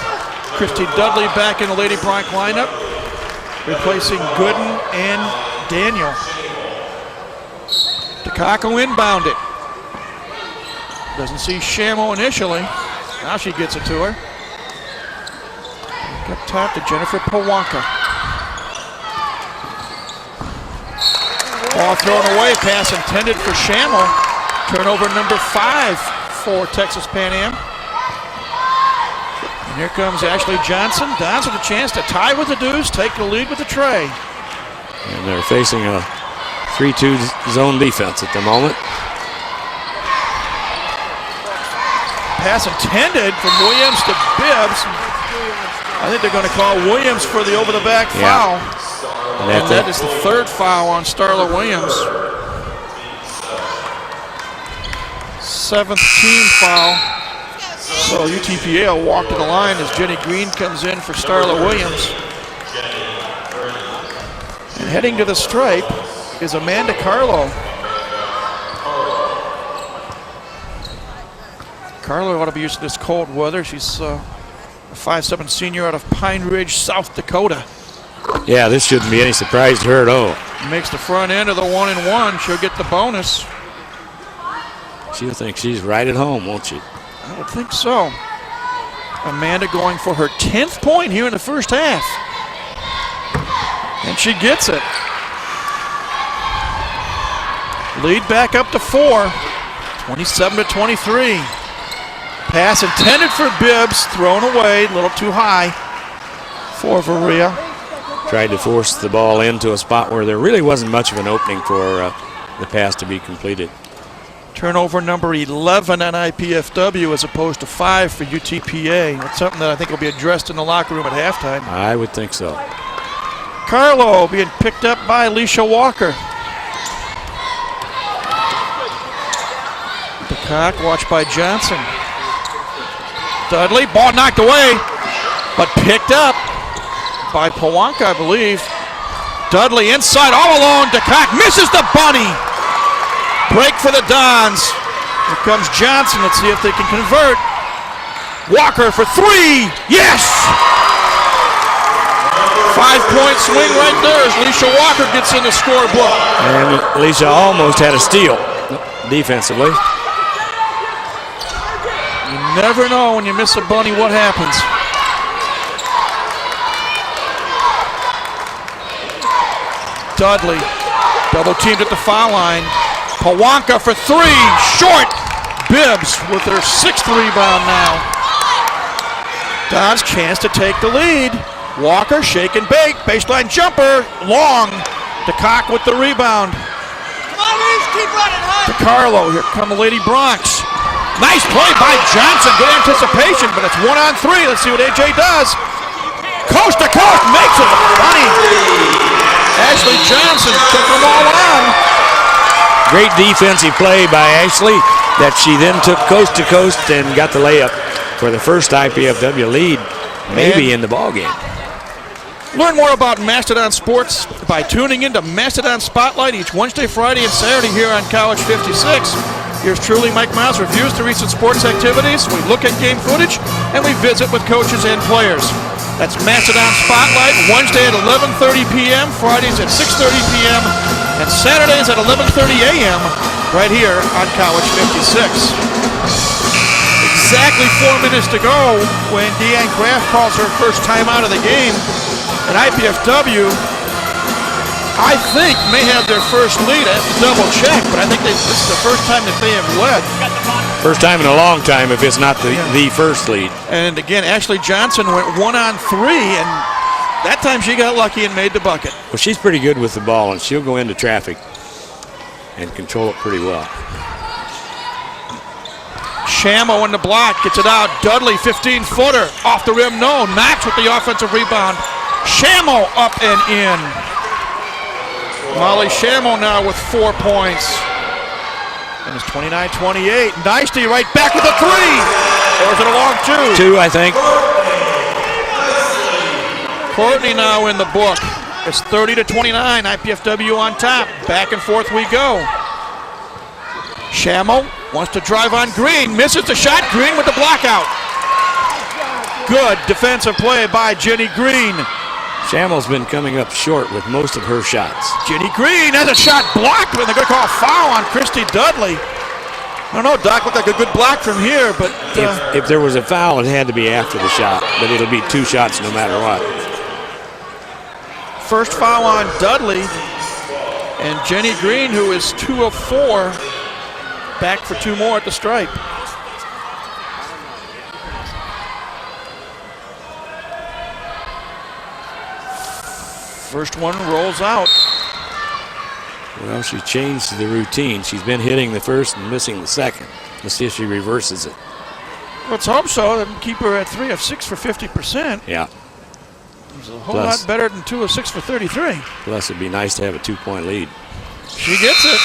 Christy Dudley back in the Lady Bronc lineup, replacing Gooden and Daniel. DeCock will inbound it. Doesn't see Schammel initially. Now she gets it to her. Up top to Jennifer Pawanka. Ball thrown away, pass intended for Schammel. Turnover number 5 for Texas Pan Am. And here comes Ashley Johnson. Dons with a chance to tie with the Deuce, take the lead with the tray. And they're facing a 3-2 zone defense at the moment. pass intended from Williams to Bibbs. I think they're going to call Williams for the over-the-back foul. And that is the third foul on Starla Williams. 7th team foul. So UTPA will walk to the line as Jenny Green comes in for Starla Williams. And heading to the stripe is Amanda Carlo. Carlo ought to be used to this cold weather. She's a 5'7" senior out of Pine Ridge, South Dakota. Yeah, this shouldn't be any surprise to her at all. Makes the front end of the 1-and-1. She'll get the bonus. She'll think she's right at home, won't she? I would think so. Amanda going for her 10th point here in the first half. And she gets it. Lead back up to 4. 27-23. Pass intended for Bibbs, thrown away, a little too high for Varia. Tried to force the ball into a spot where there really wasn't much of an opening for the pass to be completed. Turnover number 11 on IPFW as opposed to 5 for UTPA. That's something that I think will be addressed in the locker room at halftime. I would think so. Carlo being picked up by Alicia Walker. The cock watched by Johnson. Dudley, ball knocked away, but picked up by Pawanka, I believe. Dudley inside, all alone. DeCock misses the bunny. Break for the Dons. Here comes Johnson. Let's see if they can convert. Walker for 3. Yes! 5-point swing right there as Alicia Walker gets in the scorebook. And Alicia almost had a steal defensively. You never know when you miss a bunny what happens. Dudley, double teamed at the foul line. Pawanka for 3, short. Bibbs with her 6th rebound now. Don's chance to take the lead. Walker, shake and bake, baseline jumper, long. DeCock with the rebound. Come on, Reeves, keep running hard. To Carlo, here come the Lady Bronx. Nice play by Johnson, good anticipation, but it's 1-on-3. Let's see what AJ does. Coast to coast, makes it funny. Ashley Johnson took them all on. Great defensive play by Ashley that she then took coast to coast and got the layup for the first IPFW lead, maybe in the ballgame. Learn more about Mastodon Sports by tuning into Mastodon Spotlight each Wednesday, Friday, and Saturday here on College 56. Here's truly Mike Miles reviews the recent sports activities. We look at game footage, and we visit with coaches and players. That's Mastodon Spotlight, Wednesday at 11:30 p.m., Fridays at 6:30 p.m., and Saturdays at 11:30 a.m. right here on College 56. Exactly 4 minutes to go when Deanne Kraft calls her first time out of the game. And IPFW, I think, may have their first lead. I have to double check, but I think this is the first time that they have led. First time in a long time if it's not the first lead. And again, Ashley Johnson went 1-on-3, and that time she got lucky and made the bucket. Well, she's pretty good with the ball, and she'll go into traffic and control it pretty well. Shamo in the block, gets it out. Dudley, 15-footer, off the rim, no. Knox with the offensive rebound. Shamo up and in. Molly Shamo now with 4 points. And it's 29-28. Nicely right back with a 3. Or is it a long 2? 2, I think. Courtney now in the book. It's 30-29. IPFW on top. Back and forth we go. Shamo wants to drive on Green. Misses the shot. Green with the block out. Good defensive play by Jenny Green. Shamo's been coming up short with most of her shots. Jenny Green has a shot blocked, but they're going to call a foul on Christy Dudley. I don't know, Doc, looked like a good block from here, but... If there was a foul, it had to be after the shot, but it'll be 2 shots no matter what. First foul on Dudley, and Jenny Green, who is 2 of 4, back for 2 more at the stripe. First one rolls out. Well, she changed the routine. She's been hitting the first and missing the second. Let's see if she reverses it. Let's hope so. And keep her at 3 of 6 for 50%. Yeah. It's a whole lot better than 2 of 6 for 33. Plus, it'd be nice to have a 2-point lead. She gets it.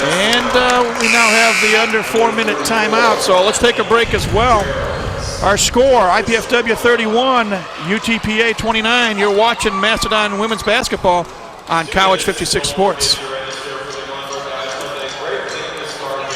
And we now have the under 4-minute timeout, so let's take a break as well. Our score, IPFW 31, UTPA 29. You're watching Mastodon women's basketball on College 56 Sports.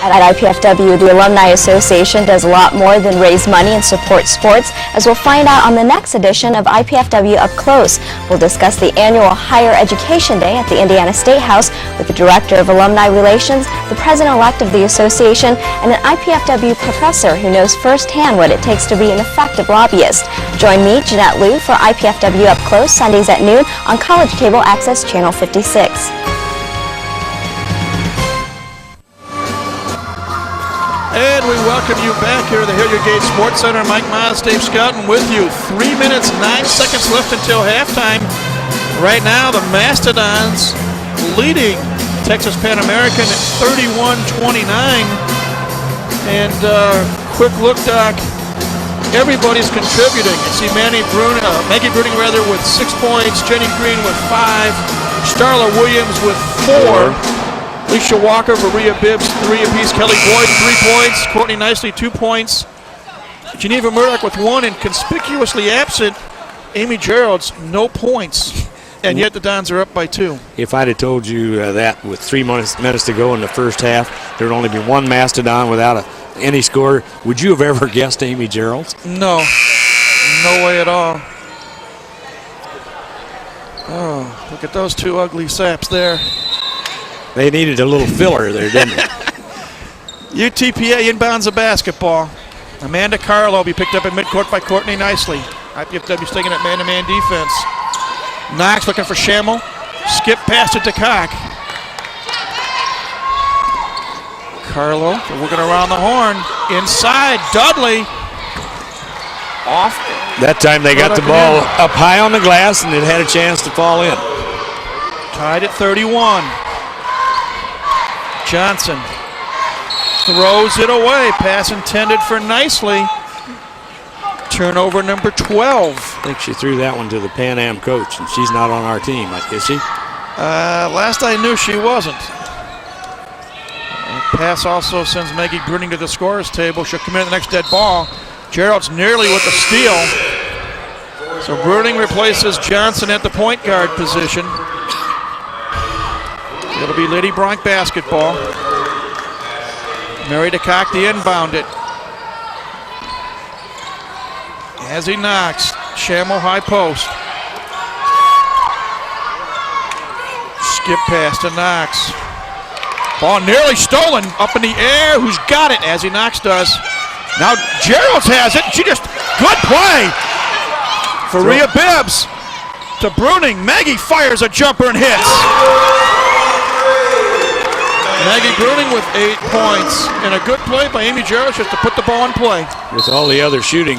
At IPFW, the Alumni Association does a lot more than raise money and support sports, as we'll find out on the next edition of IPFW Up Close. We'll discuss the annual Higher Education Day at the Indiana State House with the Director of Alumni Relations, the President-elect of the association, and an IPFW professor who knows firsthand what it takes to be an effective lobbyist. Join me, Jeanette Liu, for IPFW Up Close, Sundays at noon on College Cable Access Channel 56. And we welcome you back here at the Hilliard Gate Sports Center. Mike Miles, Dave Scouten with you. 3 minutes, 9 seconds left until halftime. Right now, the Mastodons leading Texas Pan American at 31-29. And quick look, Doc. Everybody's contributing. You see Maggie Bruning with 6 points, Jenny Green with 5, Starla Williams with 4. Alicia Walker, Maria Bibbs, 3 apiece. Kelly Boyd, 3 points. Courtney Nicely, 2 points. Geneva Murdoch with 1, and conspicuously absent, Amy Gerald's, no points. And yet the Dons are up by 2. If I'd have told you that with 3 minutes to go in the first half, there would only be 1 Mastodon without any score, would you have ever guessed Amy Gerald's? No. No way at all. Oh, look at those 2 ugly saps there. They needed a little filler there, didn't they? UTPA inbounds the basketball. Amanda Carlo will be picked up in midcourt by Courtney Nicely. IPFW's taking it man-to-man defense. Knox looking for Schammel. Skip past it to Cock. Carlo working around the horn. Inside, Dudley. Off. That time they got the ball up high on the glass and it had a chance to fall in. Tied at 31. Johnson throws it away. Pass intended for Nicely. Turnover number 12. I think she threw that one to the Pan Am coach, and she's not on our team, is she? Last I knew, she wasn't. Pass also sends Maggie Bruning to the scorer's table. She'll come in at the next dead ball. Gerald's nearly with the steal. So Bruning replaces Johnson at the point guard position. It'll be Lady Bronk basketball. Mary DeCock, the inbound it. As he knocks, Schammel high post. Skip pass to Knox. Ball nearly stolen, up in the air. Who's got it? As he Knox does. Now Gerald's has it. She just, good play for Rhea Bibbs to Bruning. Maggie fires a jumper and hits. Maggie Bruning with 8 points, and a good play by Amy Gerald just to put the ball in play. With all the other shooting,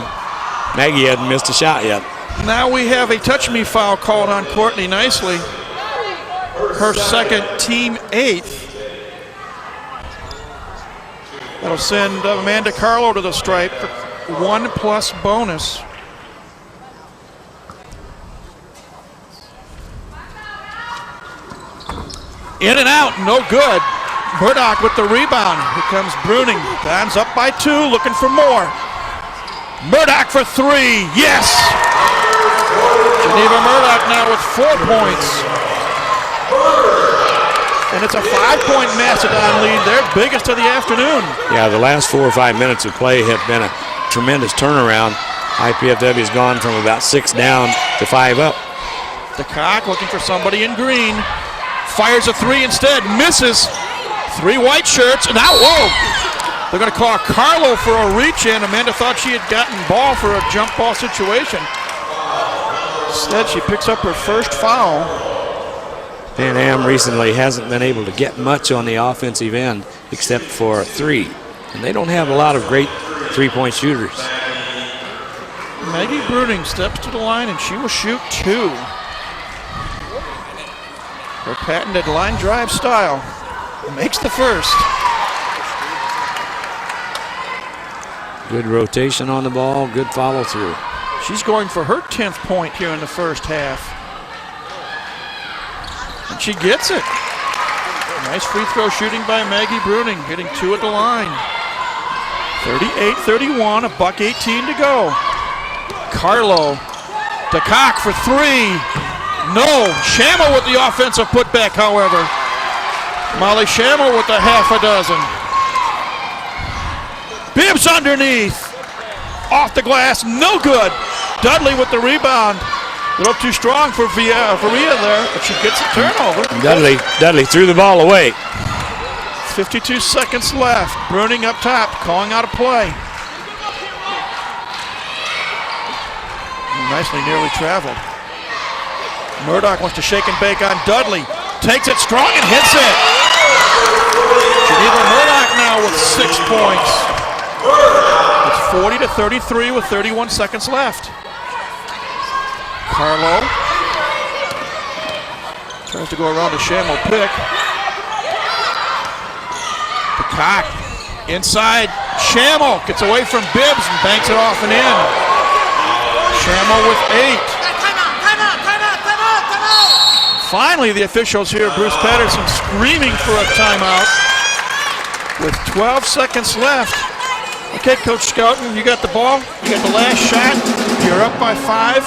Maggie hadn't missed a shot yet. Now we have a touch me foul called on Courtney Nicely. Her second, team 8th. That'll send Amanda Carlo to the stripe for 1+ bonus. In and out, no good. Murdoch with the rebound. Here comes Bruning. Don's up by 2, looking for more. Murdoch for 3, yes! Geneva Murdoch now with 4 points. And it's a 5-point Mastodon lead, their biggest of the afternoon. Yeah, the last 4 or 5 minutes of play have been a tremendous turnaround. IPFW has gone from about 6 down to 5 up. DeCock looking for somebody in green. Fires a 3 instead, misses. 3 white shirts, and now, whoa! They're going to call Carlo for a reach-in. Amanda thought she had gotten ball for a jump ball situation. Instead, she picks up her first foul. Pan Am recently hasn't been able to get much on the offensive end except for 3. And they don't have a lot of great 3-point shooters. Maggie Bruning steps to the line, and she will shoot 2. Her patented line drive style makes the first. Good rotation on the ball, good follow through. She's going for her 10th point here in the first half. And she gets it. Nice free throw shooting by Maggie Bruning, hitting 2 at the line. 38-31, $1:18 to go. Carlo to Cock for 3. No, Shamel with the offensive putback, however. Molly Shamel with a half a dozen. Bibbs underneath. Off the glass, no good. Dudley with the rebound. A little too strong for Faria there, but she gets a turnover. Dudley threw the ball away. 52 seconds left. Bruning up top, calling out a play. Nicely nearly traveled. Murdoch wants to shake and bake on Dudley. Takes it strong and hits it. Geneva Murdoch now with 6 points. It's 40-33 with 31 seconds left. Carlo tries to go around the Shamel pick. The Cock inside. Shamel gets away from Bibbs and banks it off and in. Shamel with 8. Finally, the officials hear Bruce Patterson screaming for a timeout with 12 seconds left. Okay, Coach Skelton, you got the ball. You got the last shot. You're up by 5.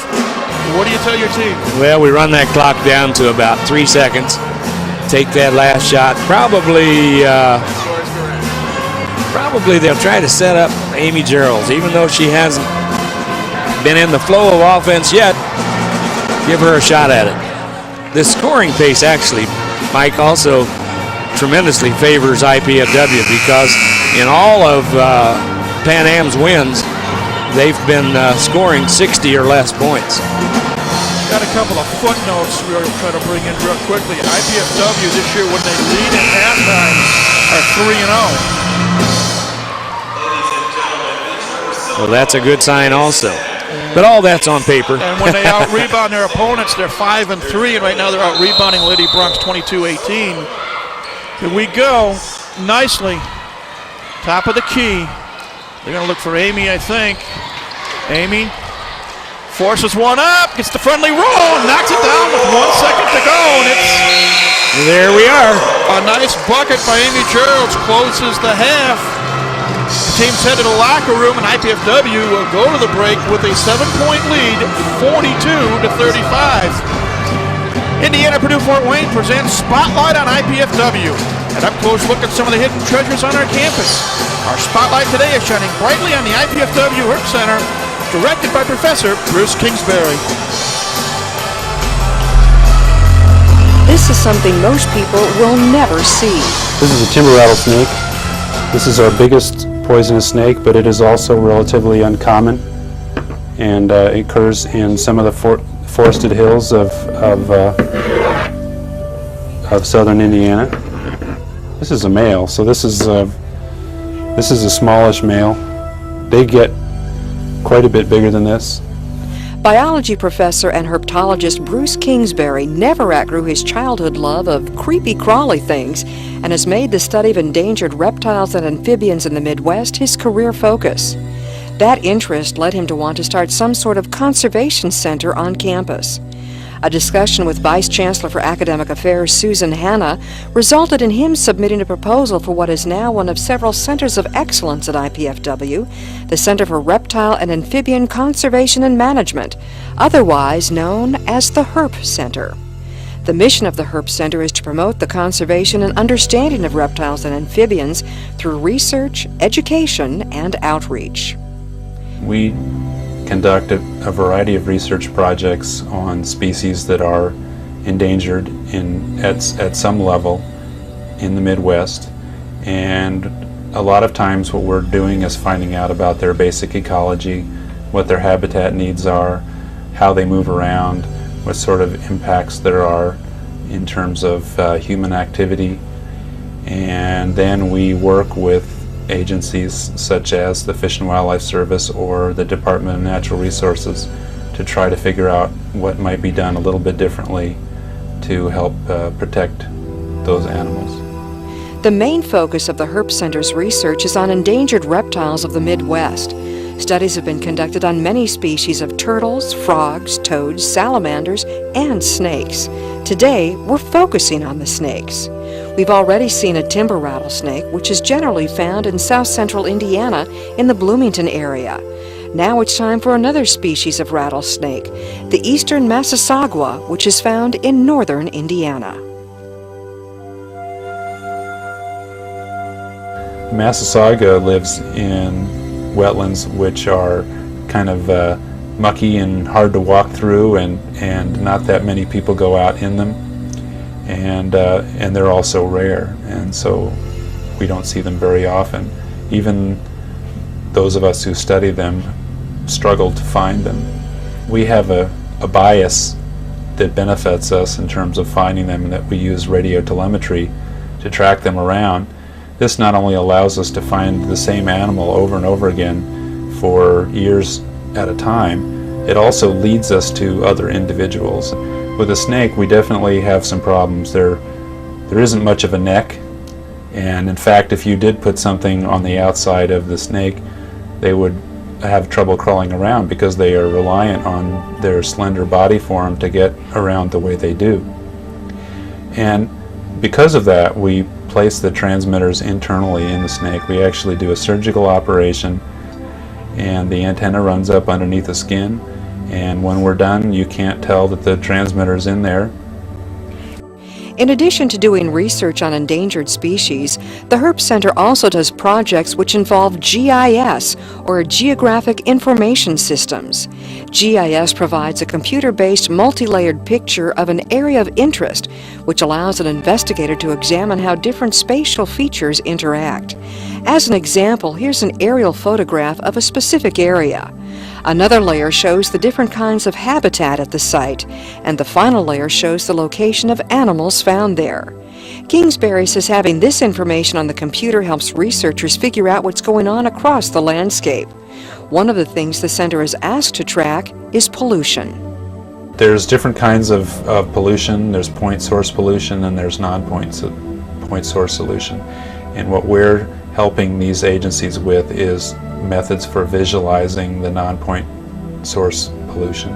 What do you tell your team? Well, we run that clock down to about 3 seconds. Take that last shot. Probably they'll try to set up Amy Geralds, even though she hasn't been in the flow of offense yet. Give her a shot at it. The scoring pace actually, Mike, also tremendously favors IPFW because in all of Pan Am's wins, they've been scoring 60 or less points. Got a couple of footnotes we're going to try to bring in real quickly. IPFW this year, when they lead at halftime, are 3-0. Well, that's a good sign also. But all that's on paper. And when they out-rebound their opponents, they're 5-3, and right now they're out-rebounding Lady Bronx 22-18. Here we go, nicely. Top of the key. They're going to look for Amy, I think. Amy forces one up, gets the friendly roll, and knocks it down with 1 second to go, and it's... There we are. A nice bucket by Amy Geralds closes the half. The team's headed to the locker room, and IPFW will go to the break with a 7-point lead, 42-35. Indiana Purdue Fort Wayne presents Spotlight on IPFW. An up-close look at some of the hidden treasures on our campus. Our spotlight today is shining brightly on the IPFW Herb Center, directed by Professor Bruce Kingsbury. This is something most people will never see. This is a timber rattlesnake. This is our biggest poisonous snake, but it is also relatively uncommon, and it occurs in some of the forested hills of southern Indiana. This is a male, so this is a smallish male. They get quite a bit bigger than this. Biology professor and herpetologist Bruce Kingsbury never outgrew his childhood love of creepy crawly things and has made the study of endangered reptiles and amphibians in the Midwest his career focus. That interest led him to want to start some sort of conservation center on campus. A discussion with Vice Chancellor for Academic Affairs Susan Hanna resulted in him submitting a proposal for what is now one of several centers of excellence at IPFW, the Center for Reptile and Amphibian Conservation and Management, otherwise known as the HERP Center. The mission of the HERP Center is to promote the conservation and understanding of reptiles and amphibians through research, education, and outreach. We conduct a variety of research projects on species that are endangered at some level in the Midwest, and a lot of times what we're doing is finding out about their basic ecology, what their habitat needs are, how they move around, what sort of impacts there are in terms of human activity, and then we work with agencies such as the Fish and Wildlife Service or the Department of Natural Resources to try to figure out what might be done a little bit differently to help protect those animals. The main focus of the Herp Center's research is on endangered reptiles of the Midwest. Studies have been conducted on many species of turtles, frogs, toads, salamanders, and snakes. Today, we're focusing on the snakes. We've already seen a timber rattlesnake, which is generally found in south-central Indiana in the Bloomington area. Now it's time for another species of rattlesnake, the eastern Massasauga, which is found in northern Indiana. Massasauga lives in wetlands which are kind of mucky and hard to walk through, and not that many people go out in them, and they're also rare, and so we don't see them very often. Even those of us who study them struggle to find them. We have a bias that benefits us in terms of finding them, and that we use radio telemetry to track them around. This not only allows us to find the same animal over and over again for years at a time, it also leads us to other individuals. With a snake, we definitely have some problems. There isn't much of a neck, and in fact, if you did put something on the outside of the snake, they would have trouble crawling around because they are reliant on their slender body form to get around the way they do. And because of that, we place the transmitters internally in the snake. We actually do a surgical operation, and the antenna runs up underneath the skin, and when we're done, you can't tell that the transmitter's in there. In addition to doing research on endangered species, the Herp Center also does projects which involve GIS, or Geographic Information Systems. GIS provides a computer-based multi-layered picture of an area of interest, which allows an investigator to examine how different spatial features interact. As an example, here's an aerial photograph of a specific area. Another layer shows the different kinds of habitat at the site, and the final layer shows the location of animals found there. Kingsbury says having this information on the computer helps researchers figure out what's going on across the landscape. One of the things the center is asked to track is pollution. There's different kinds of pollution. There's point source pollution, and there's non-point source pollution. And what we're helping these agencies with is methods for visualizing the non-point source pollution.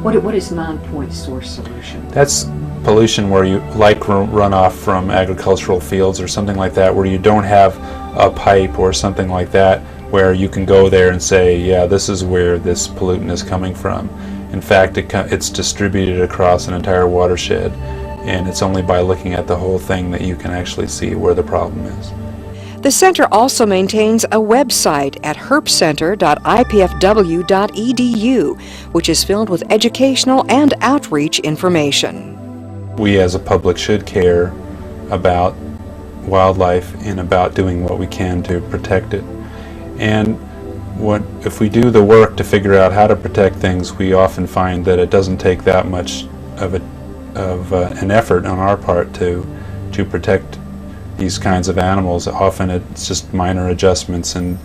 What is non-point source pollution? That's pollution where you, like runoff from agricultural fields or something like that, where you don't have a pipe or something like that, where you can go there and say, yeah, this is where this pollutant is coming from. In fact, it's distributed across an entire watershed, and it's only by looking at the whole thing that you can actually see where the problem is. The center also maintains a website at herpcenter.ipfw.edu, which is filled with educational and outreach information. We as a public should care about wildlife and about doing what we can to protect it. And if we do the work to figure out how to protect things, we often find that it doesn't take that much of an effort on our part to protect these kinds of animals. Often it's just minor adjustments in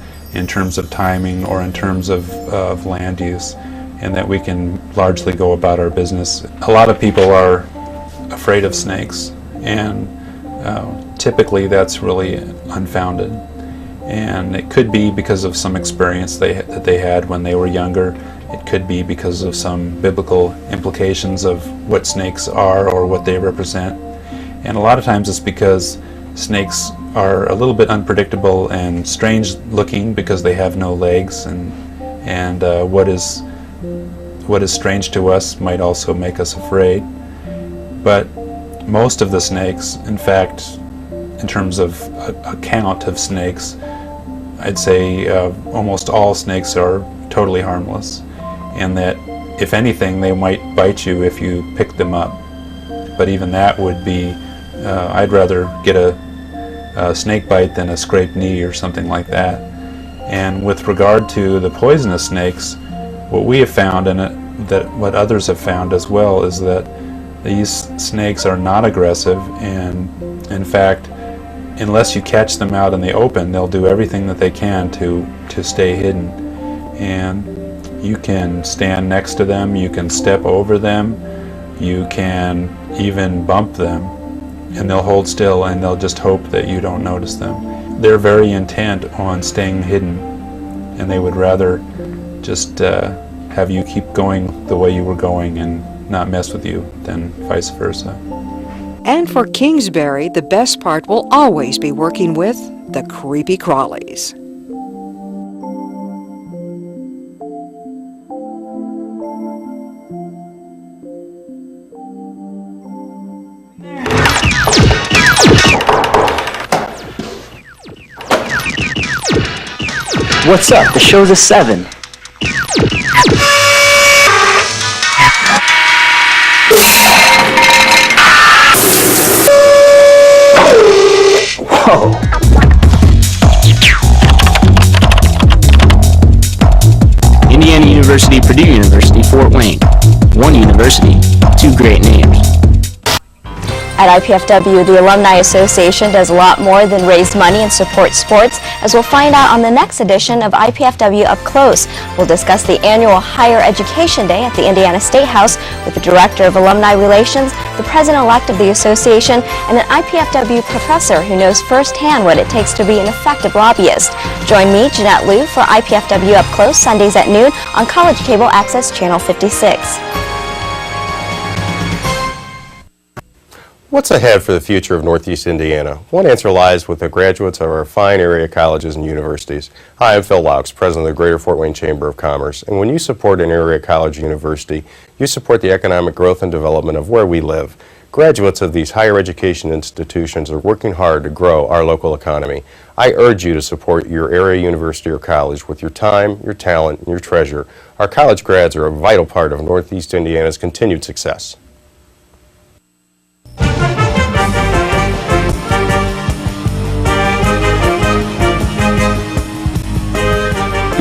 terms of timing or in terms of land use, and that we can largely go about our business. A lot of people are afraid of snakes, and typically that's really unfounded. And it could be because of some experience that they had when they were younger. It could be because of some biblical implications of what snakes are or what they represent. And a lot of times it's because snakes are a little bit unpredictable and strange looking because they have no legs, and what is strange to us might also make us afraid. But most of the snakes, in fact, in terms of a count of snakes, I'd say almost all snakes are totally harmless, and that if anything they might bite you if you pick them up. But even that would be, I'd rather get a snake bite than a scraped knee or something like that. And with regard to the poisonous snakes, what we have found, and what others have found as well, is that these snakes are not aggressive, and in fact, unless you catch them out in the open, they'll do everything that they can to stay hidden. And you can stand next to them, you can step over them, you can even bump them, and they'll hold still and they'll just hope that you don't notice them. They're very intent on staying hidden, and they would rather just have you keep going the way you were going and not mess with you than vice versa. And for Kingsbury, the best part will always be working with the creepy crawlies. What's up? The show's at 7. Whoa. Indiana University, Purdue University, Fort Wayne. One university, two great names. At IPFW, the Alumni Association does a lot more than raise money and support sports, as we'll find out on the next edition of IPFW Up Close. We'll discuss the annual Higher Education Day at the Indiana State House with the Director of Alumni Relations, the President-elect of the Association, and an IPFW professor who knows firsthand what it takes to be an effective lobbyist. Join me, Jeanette Liu, for IPFW Up Close, Sundays at noon on College Cable Access Channel 56. What's ahead for the future of Northeast Indiana? One answer lies with the graduates of our fine area colleges and universities. Hi, I'm Phil Laux, President of the Greater Fort Wayne Chamber of Commerce. And when you support an area college university, you support the economic growth and development of where we live. Graduates of these higher education institutions are working hard to grow our local economy. I urge you to support your area university or college with your time, your talent, and your treasure. Our college grads are a vital part of Northeast Indiana's continued success.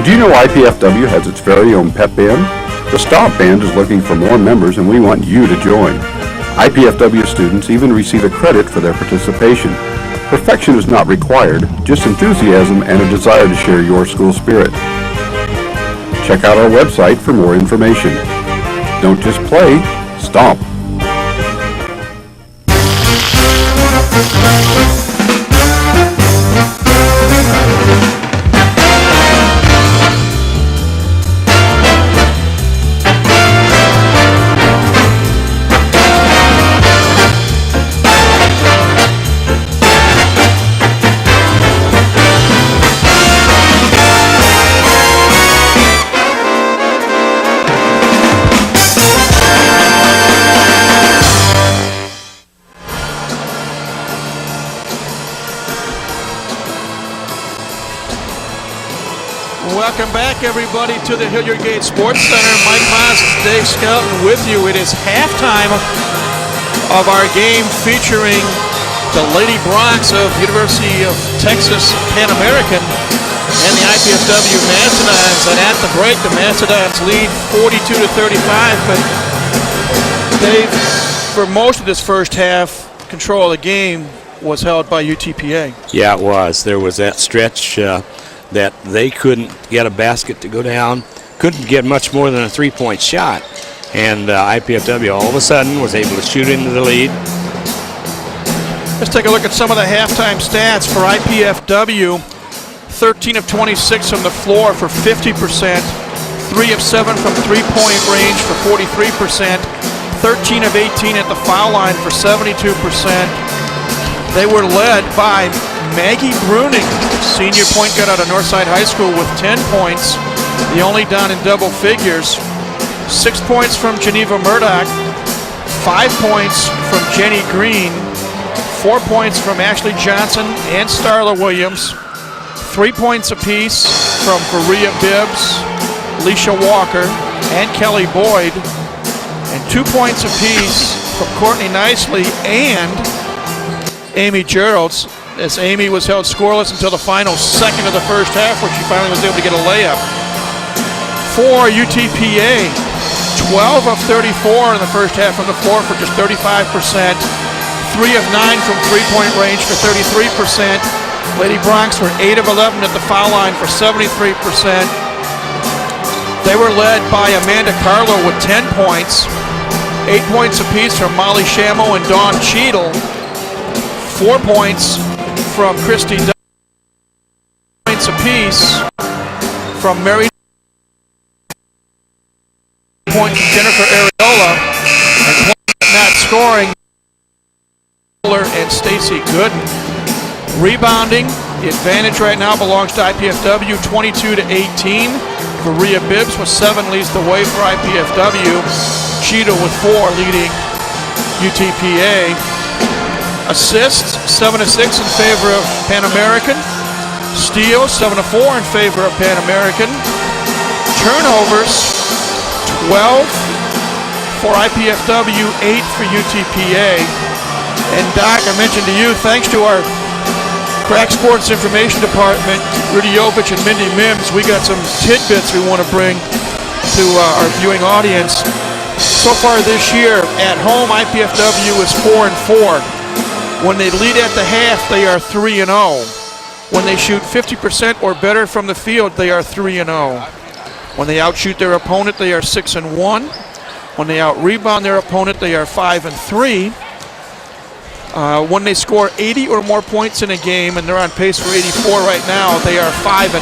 Do you know IPFW has its very own pep band? The Stomp Band is looking for more members and we want you to join. IPFW students even receive a credit for their participation. Perfection is not required, just enthusiasm and a desire to share your school spirit. Check out our website for more information. Don't just play, stomp. Welcome back, everybody, to the Hilliard Gate Sports Center. Mike Haas, Dave Skelton with you. It is halftime of our game featuring the Lady Broncs of University of Texas Pan American and the IPFW Mastodons. And at the break, the Mastodons lead 42-35. But Dave, for most of this first half, control of the game was held by UTPA. Yeah, it was. There was that stretch that they couldn't get a basket to go down, couldn't get much more than a three-point shot. And IPFW all of a sudden was able to shoot into the lead. Let's take a look at some of the halftime stats for IPFW. 13 of 26 from the floor for 50%, 3 of 7 from three-point range for 43%, 13 of 18 at the foul line for 72%. They were led by Maggie Bruning, senior point guard out of Northside High School, with 10 points, the only down in double figures. 6 points from Geneva Murdoch, 5 points from Jenny Green, 4 points from Ashley Johnson and Starla Williams, 3 points apiece from Faria Bibbs, Leisha Walker, and Kelly Boyd, and 2 points apiece from Courtney Nicely and Amy Geralds, as Amy was held scoreless until the final second of the first half, where she finally was able to get a layup. For UTPA, 12 of 34 in the first half from the floor for just 35%, 3 of 9 from three-point range for 33%. Lady Broncs were 8 of 11 at the foul line for 73%. They were led by Amanda Carlo with 10 points, 8 points apiece from Molly Shamo and Dawn Cheadle, 4 points from Christy Dudley, points apiece from Mary, point from Jennifer Areola, and not scoring and Stacy Gooden. Rebounding, the advantage right now belongs to IPFW, 22-18 for Rhea Bibbs with 7 leads the way for IPFW. Cheetah with 4 leading UTPA. Assists, 7-6 in favor of Pan American. Steals, 7-4 in favor of Pan American. Turnovers, 12 for IPFW, 8 for UTPA. And Doc, I mentioned to you, thanks to our Crack Sports Information Department, Rudy Jovich and Mindy Mims, we got some tidbits we want to bring to our viewing audience. So far this year, at home, IPFW is 4-4. When they lead at the half, they are 3-0. When they shoot 50% or better from the field, they are 3-0. When they outshoot their opponent, they are 6-1. When they out-rebound their opponent, they are 5-3. When they score 80 or more points in a game, and they're on pace for 84 right now, they are 5-0.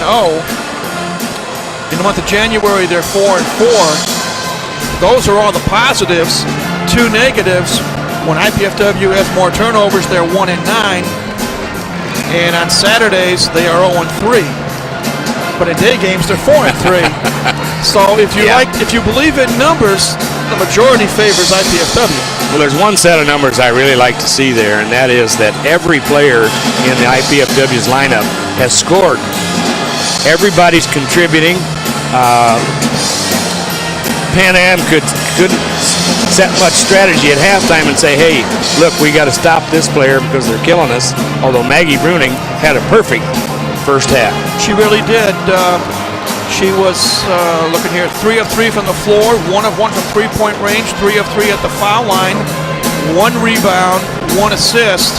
In the month of January, they're 4-4. Those are all the positives. 2 negatives. When IPFW has more turnovers, they're 1-9. And on Saturdays, they are 0-3. But in day games, they're 4-3. So if you believe in numbers, the majority favors IPFW. Well, there's one set of numbers I really like to see there, and that is that every player in the IPFW's lineup has scored. Everybody's contributing. Pan Am couldn't set much strategy at halftime and say, hey, look, we got to stop this player because they're killing us, although Maggie Bruning had a perfect first half. She really did. She was, looking here, 3 of 3 from the floor, 1 of 1 from three-point range, 3 of 3 at the foul line, 1 rebound, 1 assist,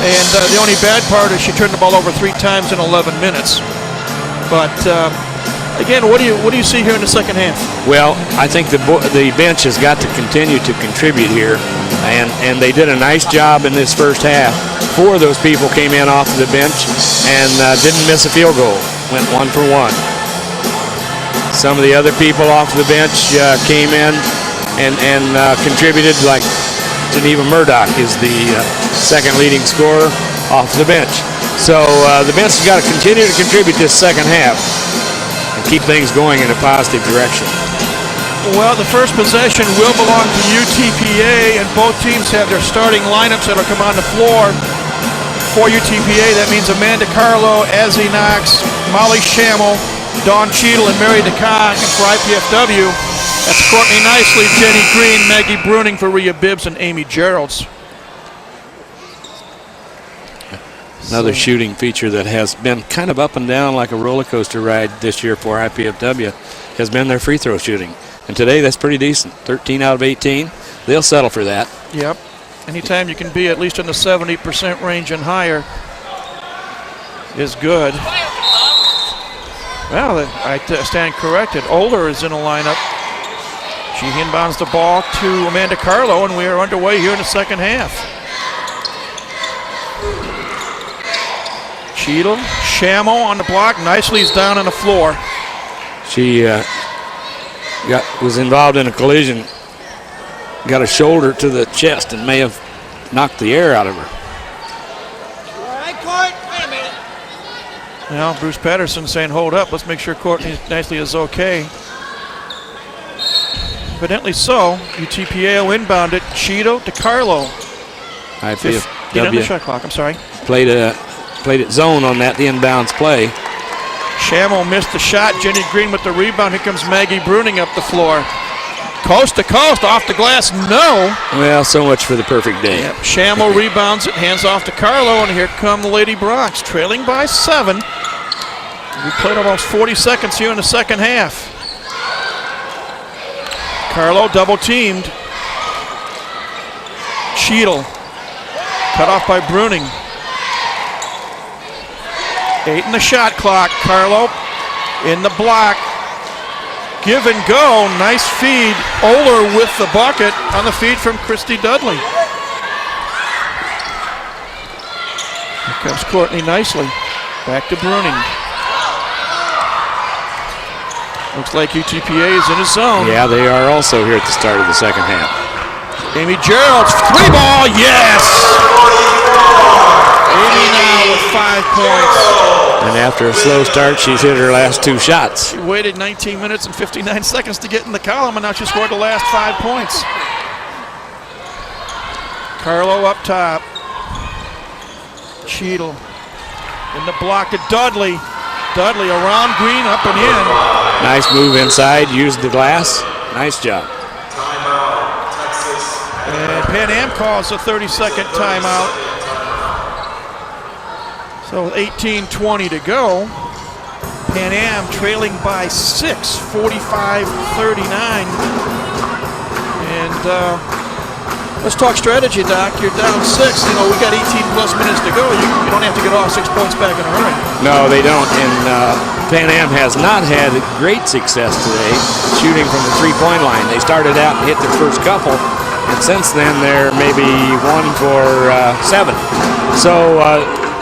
and the only bad part is she turned the ball over 3 times in 11 minutes. But again, what do you see here in the second half? Well, I think the bench has got to continue to contribute here, and they did a nice job in this first half. 4 of those people came in off the bench and didn't miss a field goal, went 1 for 1. Some of the other people off the bench came in and contributed, like Geneva Murdoch is the second leading scorer off the bench. So the bench has got to continue to contribute this second half and keep things going in a positive direction. Well, the first possession will belong to UTPA, and both teams have their starting lineups that will come on the floor. For UTPA, that means Amanda Carlo, Azzy Knox, Molly Schammel, Dawn Cheadle, and Mary DeCock. And for IPFW, that's Courtney Nicely, Jenny Green, Maggie Bruning for Rhea Bibbs, and Amy Geralds. Another shooting feature that has been kind of up and down like a roller coaster ride this year for IPFW has been their free throw shooting. And today that's pretty decent, 13 out of 18. They'll settle for that. Yep. Anytime you can be at least in the 70% range and higher is good. Well, I stand corrected. Oler is in the lineup. She inbounds the ball to Amanda Carlo, and we are underway here in the second half. Cheadle, Schammel on the block. Nicely's down on the floor. She was involved in a collision, got a shoulder to the chest, and may have knocked the air out of her. Now, Bruce Patterson saying, hold up, let's make sure Courtney Nicely is okay. Evidently so. UTPA will inbound it. Cheeto to Carlo. IPFW on the shot clock, I'm sorry. Played it zone on that inbounds play. Schammel missed the shot. Jenny Green with the rebound. Here comes Maggie Bruning up the floor. Coast to coast, off the glass, no. Well, so much for the perfect day. Yep. Schammel rebounds it, hands off to Carlo, and here come the Lady Bronx, trailing by 7. We played almost 40 seconds here in the second half. Carlo double teamed. Cheadle, cut off by Bruning. 8 in the shot clock. Carlo in the block. Give and go. Nice feed. Oler with the bucket on the feed from Christy Dudley. Comes Courtney nicely. Back to Bruning. Looks like UTPA is in his zone. Yeah, they are also here at the start of the second half. Amy Gerald's 3-ball, yes! Amy now with 5 points. And after a slow start, she's hit her last 2 shots. She waited 19 minutes and 59 seconds to get in the column, and now she scored the last 5 points. Carlo up top. Cheadle in the block to Dudley. Dudley around Green, up and in. Nice move inside, used the glass. Nice job. And Pan Am calls a 30-second timeout. So 18:20 to go. Pan Am trailing by 6, 45-39. And let's talk strategy, Doc. You're down 6. You know, we got 18 plus minutes to go. You don't have to get all 6 points back in a hurry. No, they don't. And Pan Am has not had great success today shooting from the three-point line. They started out and hit their first couple, and since then they're maybe 1 for 7. So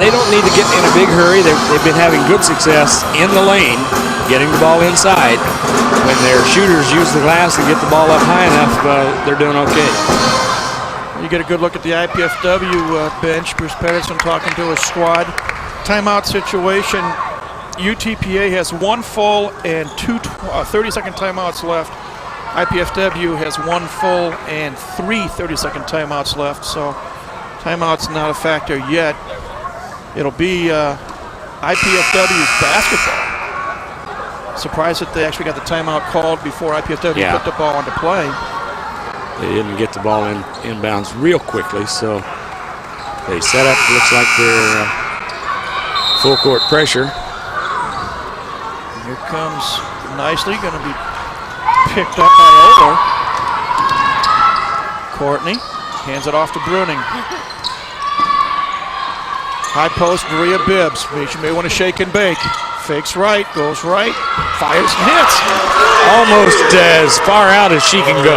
they don't need to get in a big hurry. They've been having good success in the lane, getting the ball inside. When their shooters use the glass and get the ball up high enough, they're doing okay. You get a good look at the IPFW bench. Bruce Patterson talking to his squad. Timeout situation. UTPA has 1 full and 2 30-second timeouts left. IPFW has 1 full and 3 30-second timeouts left. So timeout's not a factor yet. It'll be IPFW's basketball. Surprised that they actually got the timeout called before IPFW put the ball into play. They didn't get the ball inbounds real quickly, so they set up. Looks like they're full court pressure. Here comes nicely, going to be picked up by Oler. Courtney hands it off to Bruning. High post, Maria Bibbs. She may want to shake and bake. Fakes right, goes right, fires and hits. Almost as far out as she can go.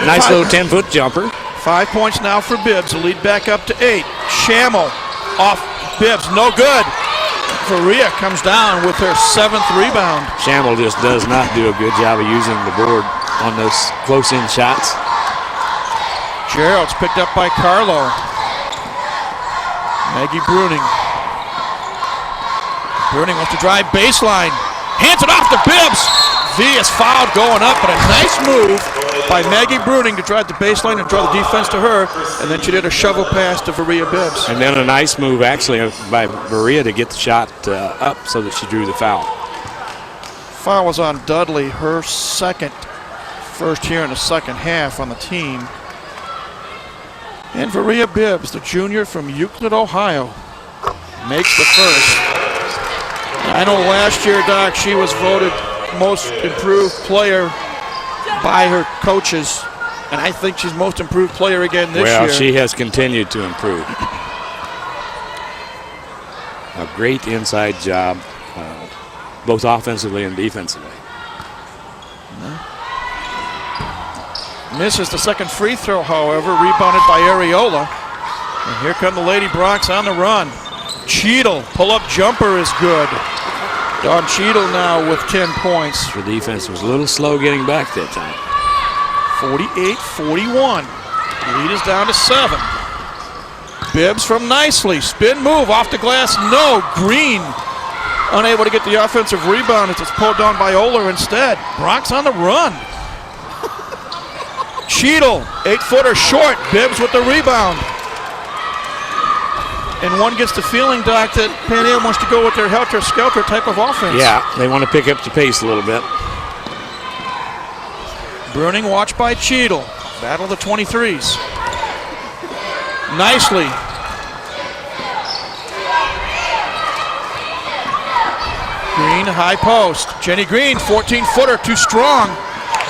Nice little 10-foot jumper. 5 points now for Bibbs. The lead back up to 8. Schammel off Bibbs, no good. Faria comes down with her 7th rebound. Schammel just does not do a good job of using the board on those close-in shots. Gerald's picked up by Carlo. Maggie Bruning. Bruning wants to drive baseline. Hands it off to Bibbs. V is fouled going up, but a nice move by Maggie Bruning to drive the baseline and draw the defense to her. And then she did a shovel pass to Maria Bibbs. And then a nice move, actually, by Maria to get the shot up so that she drew the foul. Foul was on Dudley, her first here in the second half on the team. And Maria Bibbs, the junior from Euclid, Ohio, makes the first. I know last year, Doc, she was voted most improved player by her coaches, and I think she's most improved player again this year. Well, she has continued to improve. A great inside job, both offensively and defensively. Misses the second free throw, however, rebounded by Areola. And here come the Lady Bronx on the run. Cheadle, pull-up jumper is good. Dawn Cheadle now with 10 points. The defense was a little slow getting back that time. 48-41. Lead is down to 7. Bibbs from nicely. Spin move off the glass. No. Green unable to get the offensive rebound as it's pulled down by Oler instead. Bronx on the run. Cheadle, 8-footer short. Bibbs with the rebound. And one gets the feeling, Doc, that Pan Am wants to go with their helter-skelter type of offense. Yeah, they want to pick up the pace a little bit. Bruning watched by Cheadle. Battle of the 23s. Nicely. Green, high post. Jenny Green, 14-footer, too strong.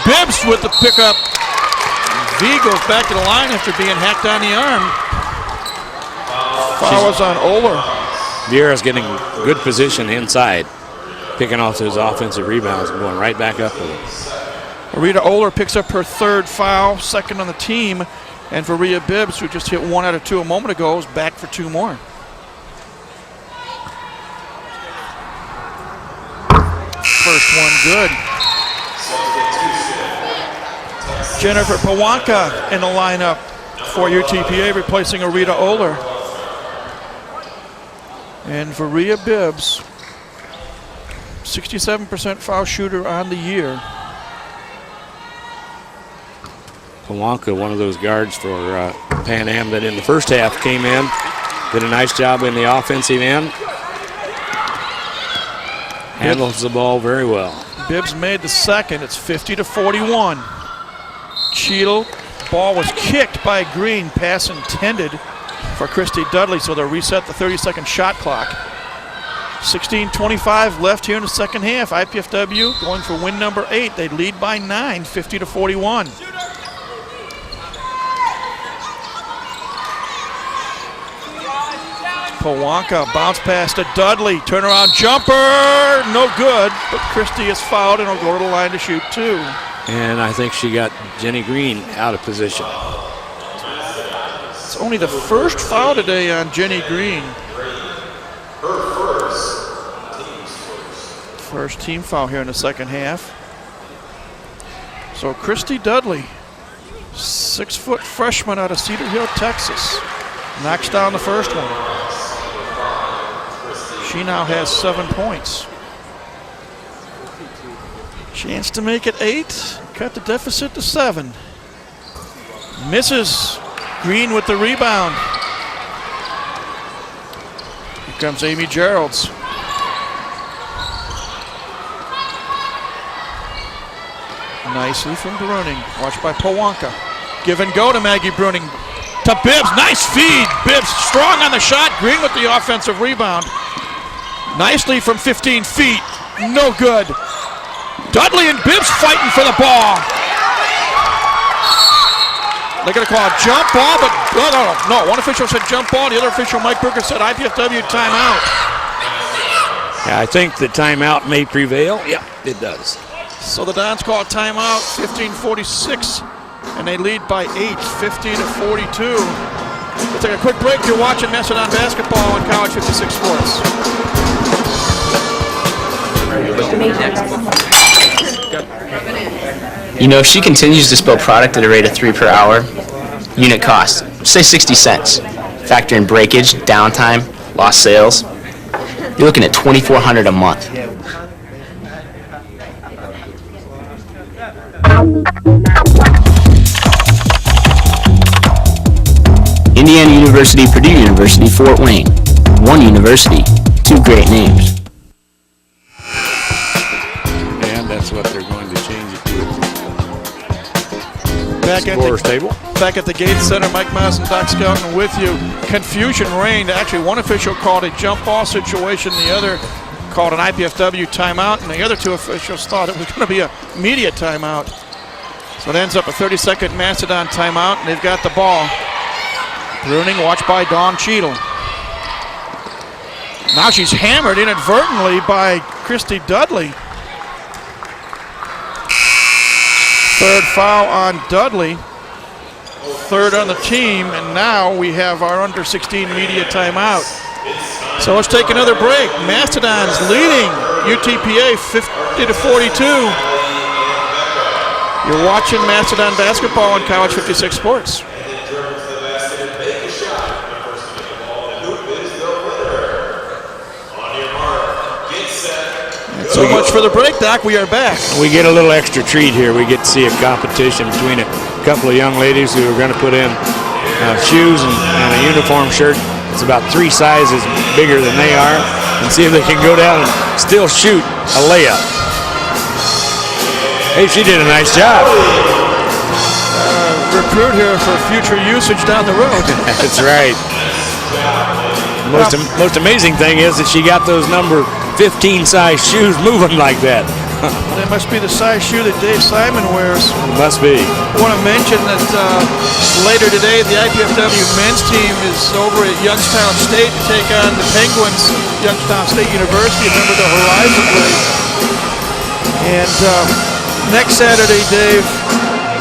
Bibbs with the pickup. V goes back to the line after being hacked on the arm. Foul was on Oler. Vieira's getting good position inside, picking off those offensive rebounds and going right back up with it. Rita Oler picks up her 3rd foul, 2nd on the team. And for Rhea Bibbs, who just hit 1 out of 2 a moment ago, is back for 2 more. First one good. Jennifer Pawanka in the lineup for UTPA, replacing Arita Oler. And for Rhea Bibbs, 67% foul shooter on the year. Pawanka, one of those guards for Pan Am that in the first half came in, did a nice job in the offensive end. Handles the ball very well. Bibbs made the second. It's 50-41. Cheadle, ball was kicked by Green. Pass intended for Christy Dudley, so they'll reset the 30-second shot clock. 16:25 left here in the second half. IPFW going for win number 8. They lead by 9, 50-41. Pawanka bounce pass to Dudley. Turnaround jumper, no good. But Christie is fouled and will go to the line to shoot 2. And I think she got Jenny Green out of position. It's only the first foul today on Jenny Green. First team foul here in the second half. So Christy Dudley, 6-foot freshman out of Cedar Hill, Texas, knocks down the first one. She now has 7 points. Chance to make it 8, cut the deficit to 7. Misses. Green with the rebound. Here comes Amy Geralds. Nicely from Bruning. Watched by Pawanka. Give and go to Maggie Bruning. To Bibbs. Nice feed. Bibbs strong on the shot. Green with the offensive rebound. Nicely from 15 feet. No good. Dudley and Bibbs fighting for the ball. They're going to call a jump ball, but no. One official said jump ball. The other official, Mike Berger, said IPFW timeout. Yeah, I think the timeout may prevail. Yeah, it does. So the Dons call a timeout, 15:46, and they lead by 8, 50-42. We'll take a quick break. You're watching Mastodon basketball on College 56 Sports. You know, if she continues to spill product at a rate of 3 per hour, unit cost, say 60 cents. Factor in breakage, downtime, lost sales, you're looking at $2,400 a month. Indiana University, Purdue University, Fort Wayne. One university, 2 great names. And that's what they're going to change it to. Back at the Gates Center, Mike Maas and Doc Skelton with you. Confusion reigned. Actually, one official called a jump ball situation. The other called an IPFW timeout, and the other 2 officials thought it was going to be a media timeout. So it ends up a 30-second Mastodon timeout, and they've got the ball. Bruning watched by Dawn Cheadle. Now she's hammered inadvertently by Christy Dudley. Third foul on Dudley. Third on the team, and now we have our under-16 media timeout. So let's take another break. Mastodons leading UTPA 50-42. You're watching Mastodon basketball on College 56 Sports. So much for the break, Doc. We are back. We get a little extra treat here. We get to see a competition between a couple of young ladies who are going to put in shoes and a uniform shirt. It's about 3 sizes bigger than they are, and see if they can go down and still shoot a layup. Hey, she did a nice job. Recruit here for future usage down the road. That's right. Most amazing thing is that she got those number 15 size shoes moving like that. That must be the size shoe that Dave Simon wears. Must be. I want to mention that later today, the IPFW men's team is over at Youngstown State to take on the Penguins of Youngstown State University, a member of the Horizon League. And next Saturday, Dave,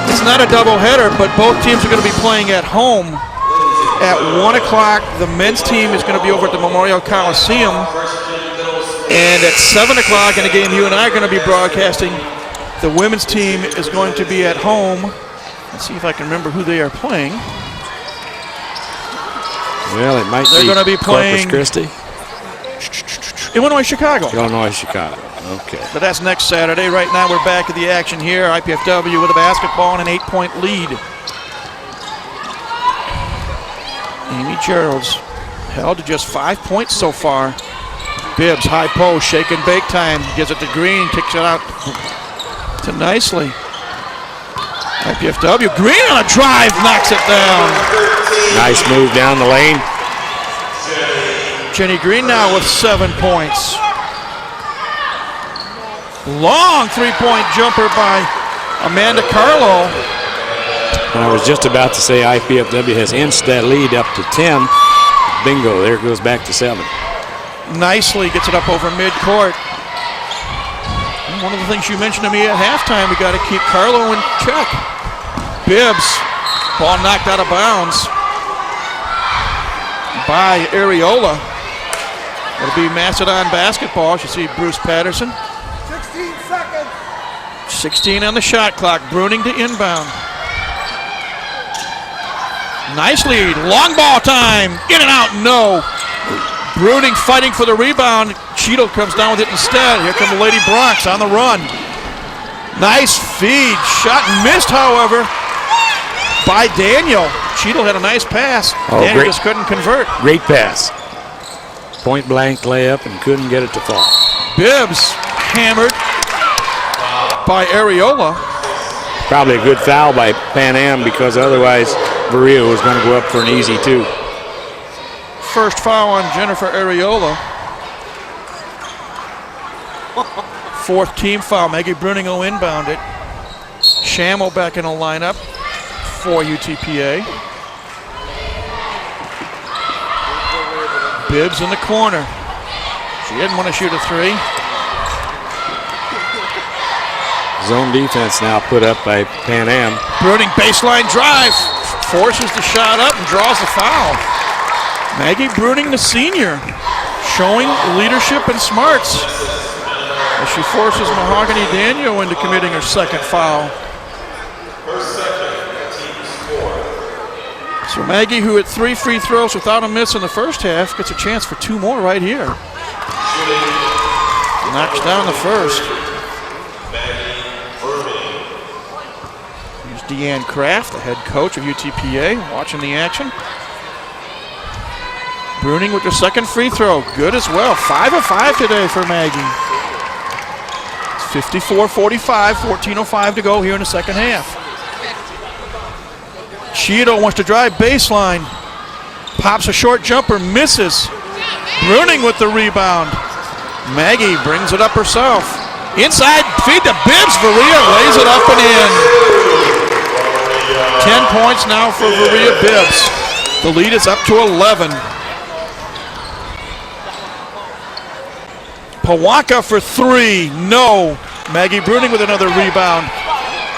It's not a doubleheader, but both teams are going to be playing at home. At 1 o'clock, the men's team is going to be over at the Memorial Coliseum. And at 7 o'clock, in a game you and I are going to be broadcasting, the women's team is going to be at home. Let's see if I can remember who they are playing. Well, it might They're going to be playing Corpus Christi. Illinois, Chicago. Illinois, Chicago. Okay. But that's next Saturday. Right now we're back at the action here. IPFW with a basketball and an 8-point lead. Amy Gerald's held to just 5 points so far. Bibbs, high post, shake and bake time. Gives it to Green, kicks it out to Nicely. IPFW, Green on a drive, knocks it down. Nice move down the lane. Jenny Green now with 7 points. Long three-point jumper by Amanda Carlo. And I was just about to say IPFW has inched that lead up to 10. Bingo, there it goes back to 7. Nicely gets it up over midcourt. And one of the things you mentioned to me at halftime, we got to keep Carlo in check. Bibbs, ball knocked out of bounds by Areola. It'll be Mastodon basketball. You see Bruce Patterson. 16 seconds. 16 on the shot clock. Bruning to inbound. Nice lead. Long ball time. In and out. No. Bruning fighting for the rebound. Cheadle comes down with it instead. Here come the Lady Bronx on the run. Nice feed. Shot missed, however, by Daniel. Cheadle had a nice pass. Daniel just couldn't convert. Great pass. Point blank layup and couldn't get it to fall. Bibbs hammered by Areola. Probably a good foul by Pan Am because otherwise Berea was going to go up for an easy 2. First foul on Jennifer Areola. Fourth team foul. Maggie Bruning will inbound it. Shammo back in the lineup for UTPA. Bibbs in the corner. She didn't want to shoot a 3. Zone defense now put up by Pan Am. Bruning baseline drive. Forces the shot up and draws the foul. Maggie Bruning, the senior, showing leadership and smarts as she forces Mahogany Daniel into committing her second foul. So Maggie, who had 3 free throws without a miss in the first half, gets a chance for 2 more right here. Knocks down the first. Here's Deanne Kraft, the head coach of UTPA, watching the action. Bruning with her second free throw. Good as well. 5 of 5 today for Maggie. It's 54-45, 14:05 to go here in the second half. Cheadle wants to drive baseline. Pops a short jumper, misses. Bruning with the rebound. Maggie brings it up herself. Inside, feed to Bibbs. Verea lays it up and in. 10 points now for Verea Bibbs. The lead is up to 11. Pawaka for 3, no. Maggie Bruning with another rebound.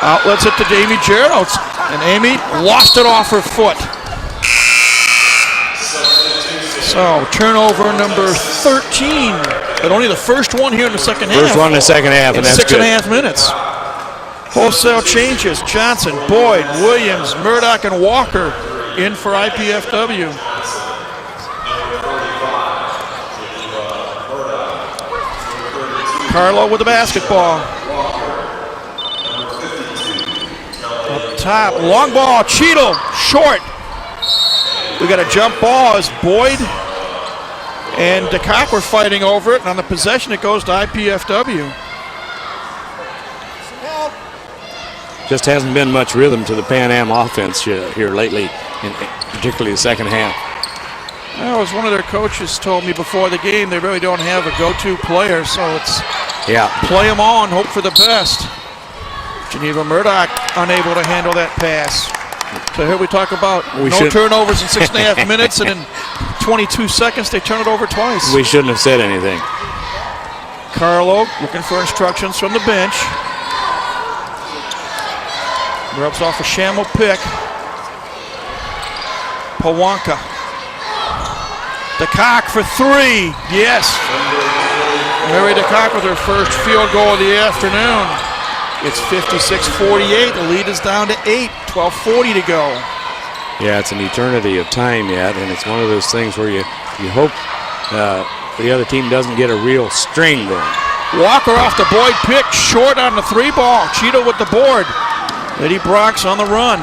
Outlets it to Amy Gerald, and Amy lost it off her foot. So turnover number 13, but only the first one here in the second half. First one in the second half, and that's 6.5 minutes. Wholesale changes: Johnson, Boyd, Williams, Murdoch, and Walker in for IPFW. Carlo with the basketball. Up top, long ball, Cheadle, short. We got a jump ball as Boyd and DeCock were fighting over it, and on the possession it goes to IPFW. Just hasn't been much rhythm to the Pan Am offense here lately, particularly the second half. Well, as one of their coaches told me before the game, they really don't have a go-to player, so it's play them all and hope for the best. Geneva Murdoch unable to handle that pass. So here we talk about turnovers in 6.5 minutes, and in 22 seconds they turn it over twice. We shouldn't have said anything. Carlo looking for instructions from the bench. Rubs off a Shamel pick. Pawanka. DeCock for three. Yes. Mary DeCock with her first field goal of the afternoon. It's 56-48. The lead is down to 8. 12:40 to go. Yeah, it's an eternity of time yet, and it's one of those things where you hope the other team doesn't get a real string going. Walker off the Boyd pick, short on the three ball. Cheeto with the board. Lady Brock's on the run.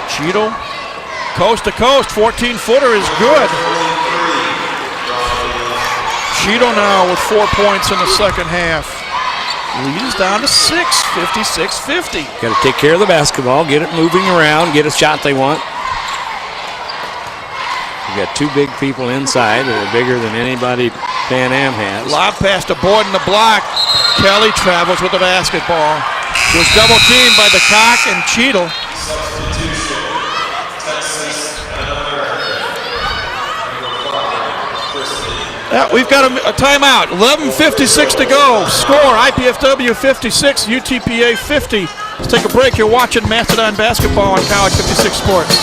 Cheeto, coast to coast, 14-footer is good. Cheeto now with 4 points in the second half. Lead is down to 6, 56-50. Got to take care of the basketball, get it moving around, get a shot they want. We got two big people inside that are bigger than anybody Pan Am has. Lob pass to Boyd in the block. Kelly travels with the basketball. She was double teamed by DeCock and Cheadle. Yeah, we've got a timeout. 11:56 to go. Score, IPFW 56, UTPA 50. Let's take a break. You're watching Mastodon Basketball on College 56 Sports.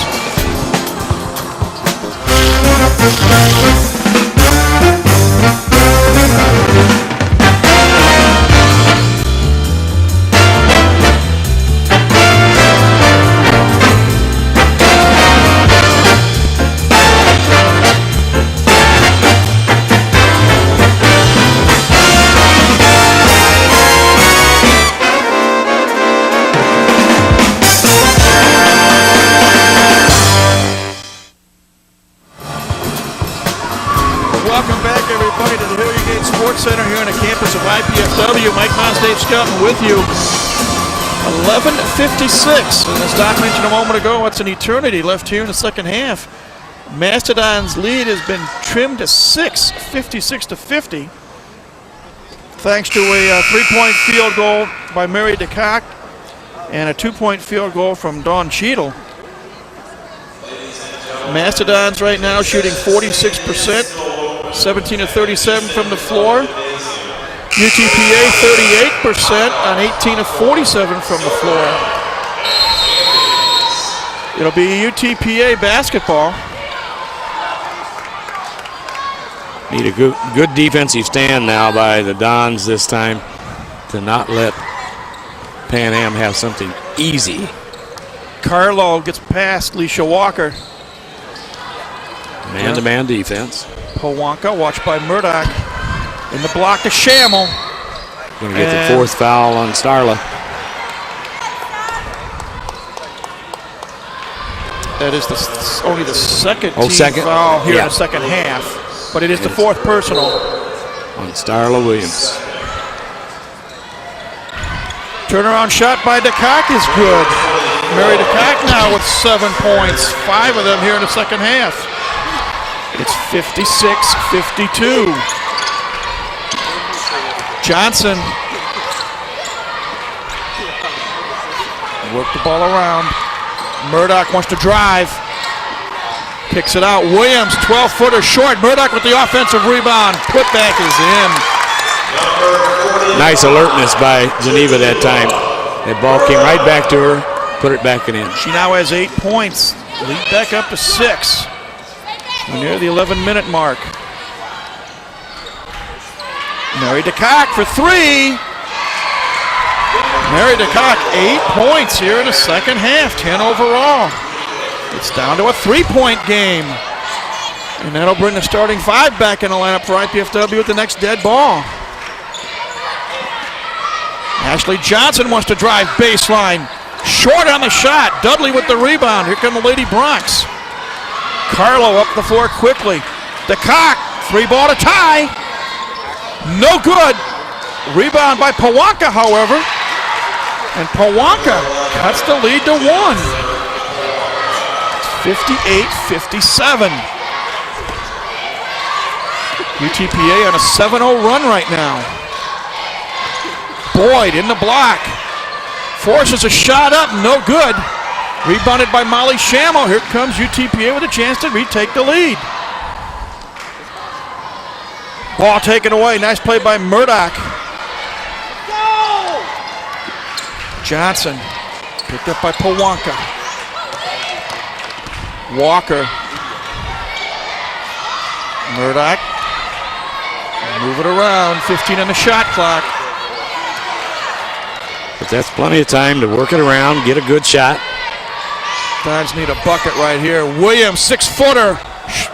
Welcome back, everybody, to the Hilliard Gate Sports Center here on the campus of IPFW. Mike Moss, Dave Skelton with you. 11:56, and as Doc mentioned a moment ago, it's an eternity left here in the second half. Mastodon's lead has been trimmed to 6, 56-50, thanks to a three-point field goal by Mary DeCock and a two-point field goal from Dawn Cheadle. Mastodons right now shooting 46%. 17 of 37 from the floor. UTPA 38% on 18 of 47 from the floor. It'll be UTPA basketball. Need a good defensive stand now by the Dons this time to not let Pan Am have something easy. Carlo gets past Leisha Walker. Man-to-man defense. Pawanka, watched by Murdoch. In the block to Shamel. Going to get the fourth foul on Starla. That is only the second team foul here in the second half. But it is the fourth personal. On Starla Williams. Turnaround shot by DeCock is good. Mary DeCock now with 7 points. 5 of them here in the second half. It's 56-52. Johnson. Work the ball around. Murdoch wants to drive. Kicks it out. Williams, 12-footer short. Murdoch with the offensive rebound. Putback is in. Nice alertness by Geneva that time. That ball came right back to her. Put it back in. She now has 8 points. Lead back up to 6. We're near the 11-minute mark. Mary DeCock for 3. Mary DeCock, 8 points here in the second half, 10 overall. It's down to a 3-point game. And that'll bring the starting 5 back in the lineup for IPFW with the next dead ball. Ashley Johnson wants to drive baseline. Short on the shot. Dudley with the rebound. Here come the Lady Bronx. Carlo up the floor quickly. DeCock, 3-ball to tie. No good. Rebound by Pawanka, however. And Pawanka cuts the lead to 1. It's 58-57. UTPA on a 7-0 run right now. Boyd in the block. Forces a shot up, no good. Rebounded by Molly Shamel. Here comes UTPA with a chance to retake the lead. Ball taken away. Nice play by Murdoch. Johnson, picked up by Pawanka. Walker. Murdoch. Move it around, 15 on the shot clock. But that's plenty of time to work it around, get a good shot. Dons need a bucket right here. Williams, 6-footer.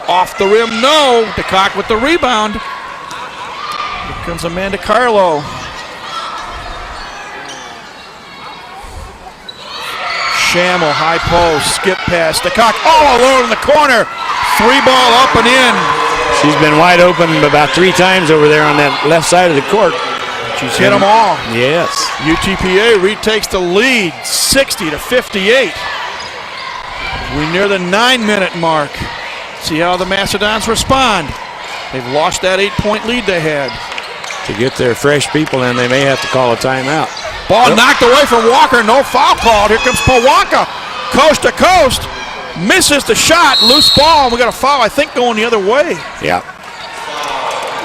Off the rim, no. DeCock with the rebound. Here comes Amanda Carlo. Shamel, high post, skip pass. DeCock all alone in the corner. 3-ball up and in. She's been wide open about 3 times over there on that left side of the court. She's hit them all. Yes. UTPA retakes the lead, 60-58. We're near the 9-minute mark. See how the Mastodons respond. They've lost that 8-point lead they had. To get their fresh people in, they may have to call a timeout. Ball knocked away from Walker, no foul called. Here comes Pawanka, coast to coast. Misses the shot, loose ball. We got a foul, I think, going the other way. Yeah.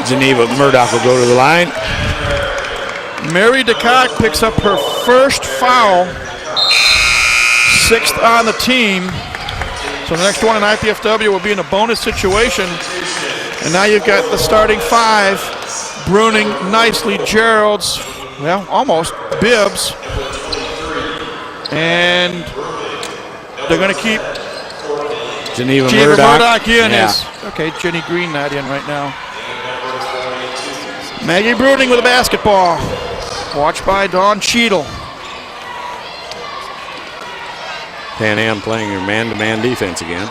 Geneva Murdoch will go to the line. Mary DeCock picks up her first foul, 6th on the team. So the next one in IPFW will be in a bonus situation. And now you've got the starting 5. Bruning nicely, Gerald's, well, almost, Bibbs. And they're going to keep Geneva Murdoch in. Okay, Jenny Green not in right now. Maggie Bruning with a basketball. Watched by Dawn Cheadle. Pan Am playing your man-to-man defense again.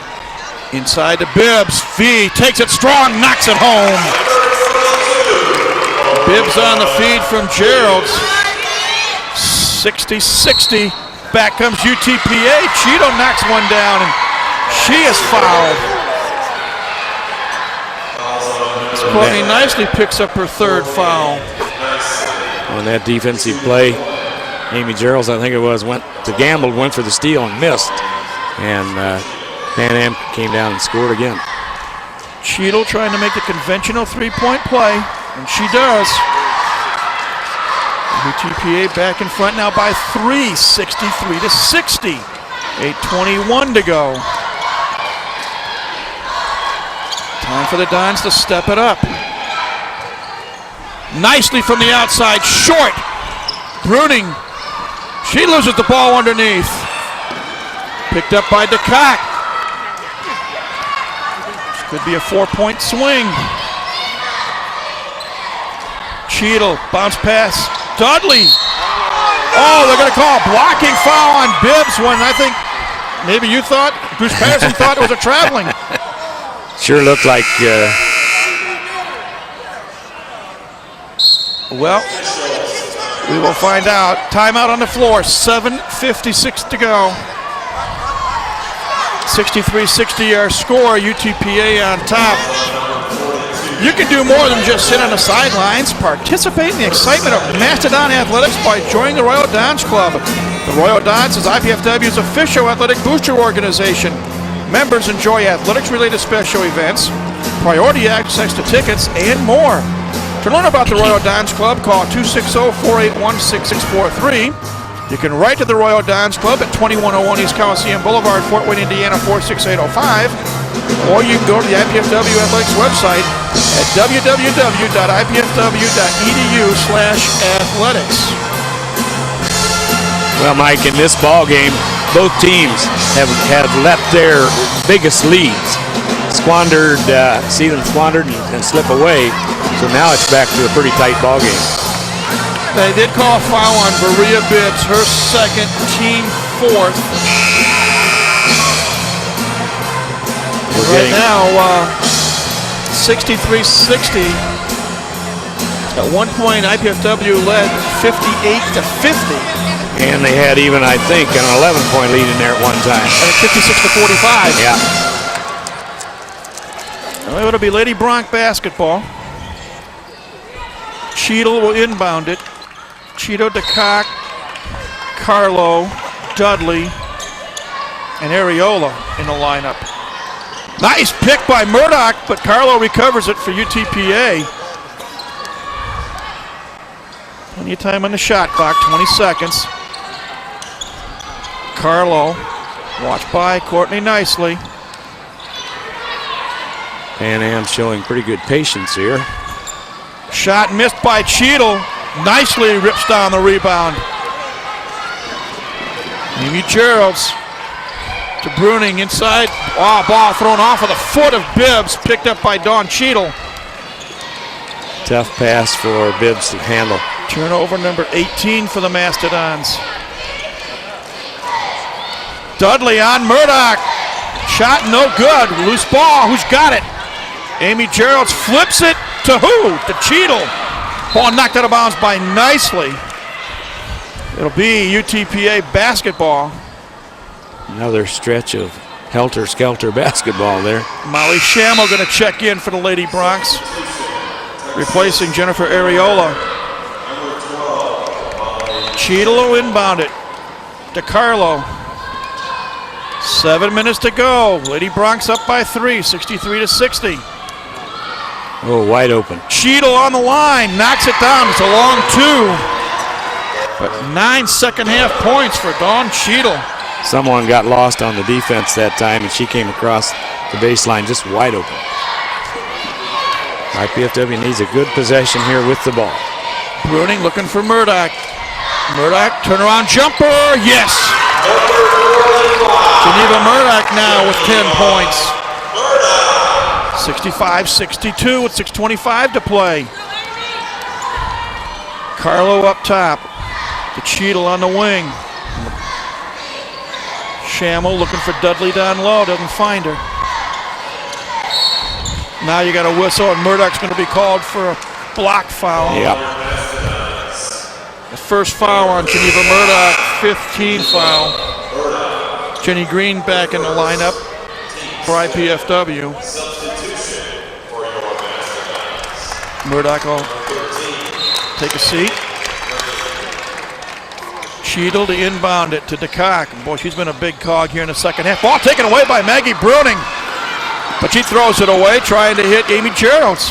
Inside to Bibbs. V takes it strong, knocks it home. Bibbs on the feed from Gerald's. 60-60. Back comes UTPA. Cheadle knocks one down, and she is fouled. Courtney nicely picks up her 3rd foul. On that defensive play, Amy Geralds, I think it was, went for the steal and missed. And Pan Am came down and scored again. Cheadle trying to make the conventional 3-point play, and she does. UTPA back in front now by 3, 63-60. 8:21 to go. Time for the Dons to step it up. Nicely from the outside, short. Bruning. She loses the ball underneath. Picked up by DeCock. This could be a 4-point swing. Cheadle, bounce pass. Dudley. Oh, they're going to call a blocking foul on Bibbs when I think maybe you thought, Bruce Patterson thought it was a traveling. Sure looked like... Well, we will find out. Timeout on the floor, 7:56 to go. 63-60 our score, UTPA on top. You can do more than just sit on the sidelines. Participate in the excitement of Mastodon Athletics by joining the Royal Dons Club. The Royal Dons is IPFW's official athletic booster organization. Members enjoy athletics-related special events, priority access to tickets, and more. To learn about the Royal Dons Club, call 260-481-6643. You can write to the Royal Dons Club at 2101 East Coliseum Boulevard, Fort Wayne, Indiana 46805. Or you can go to the IPFW Athletics website at www.ipfw.edu/athletics. Well, Mike, in this ball game, both teams have let their biggest leads squandered, see them squandered and slip away. So now it's back to a pretty tight ball game. They did call a foul on Berea Bibbs, her 2nd, team 4th. Right now, 63-60. At one point, IPFW led 58-50. And they had even, I think, an 11-point lead in there at one time. And 56-45. Yeah. Well, it'll be Lady Bronc basketball. Cheadle will inbound it. Cheeto, DeCock, Carlo, Dudley, and Areola in the lineup. Nice pick by Murdoch, but Carlo recovers it for UTPA. Plenty of time on the shot clock, 20 seconds. DeCarlo, watched by Courtney Nicely. Pan Am showing pretty good patience here. Shot missed by Cheadle. Nicely rips down the rebound. Amy Geralds to Bruning inside. Oh, ball thrown off of the foot of Bibbs, picked up by Dawn Cheadle. Tough pass for Bibbs to handle. Turnover number 18 for the Mastodons. Dudley on Murdoch. Shot no good. Loose ball. Who's got it? Amy Geralds flips it to who? To Cheadle. Ball knocked out of bounds by Nicely. It'll be UTPA basketball. Another stretch of helter-skelter basketball there. Molly Schammel going to check in for the Lady Bronx, replacing Jennifer Areola. Cheadle will inbound it. DeCarlo. 7 minutes to go. Lady Bronx up by 3, 63-60. Oh, wide open. Cheadle on the line, knocks it down. It's a long 2. But 9 second half points for Dawn Cheadle. Someone got lost on the defense that time, and she came across the baseline just wide open. IPFW needs a good possession here with the ball. Bruning looking for Murdoch. Murdoch, turnaround jumper, yes! Geneva Murdoch now with 10 points. 65-62 with 6:25 to play. Carlo up top. To Cheadle on the wing. Schammel looking for Dudley down low, doesn't find her. Now you got a whistle, and Murdoch's going to be called for a block foul. Yep. The first foul on Geneva Murdoch, 15 foul. Jenny Green back in the lineup for IPFW. Murdoch will take a seat. Cheadle to inbound it to DeCock. Boy, she's been a big cog here in the second half. Ball taken away by Maggie Bruning. But she throws it away, trying to hit Amy Geralds.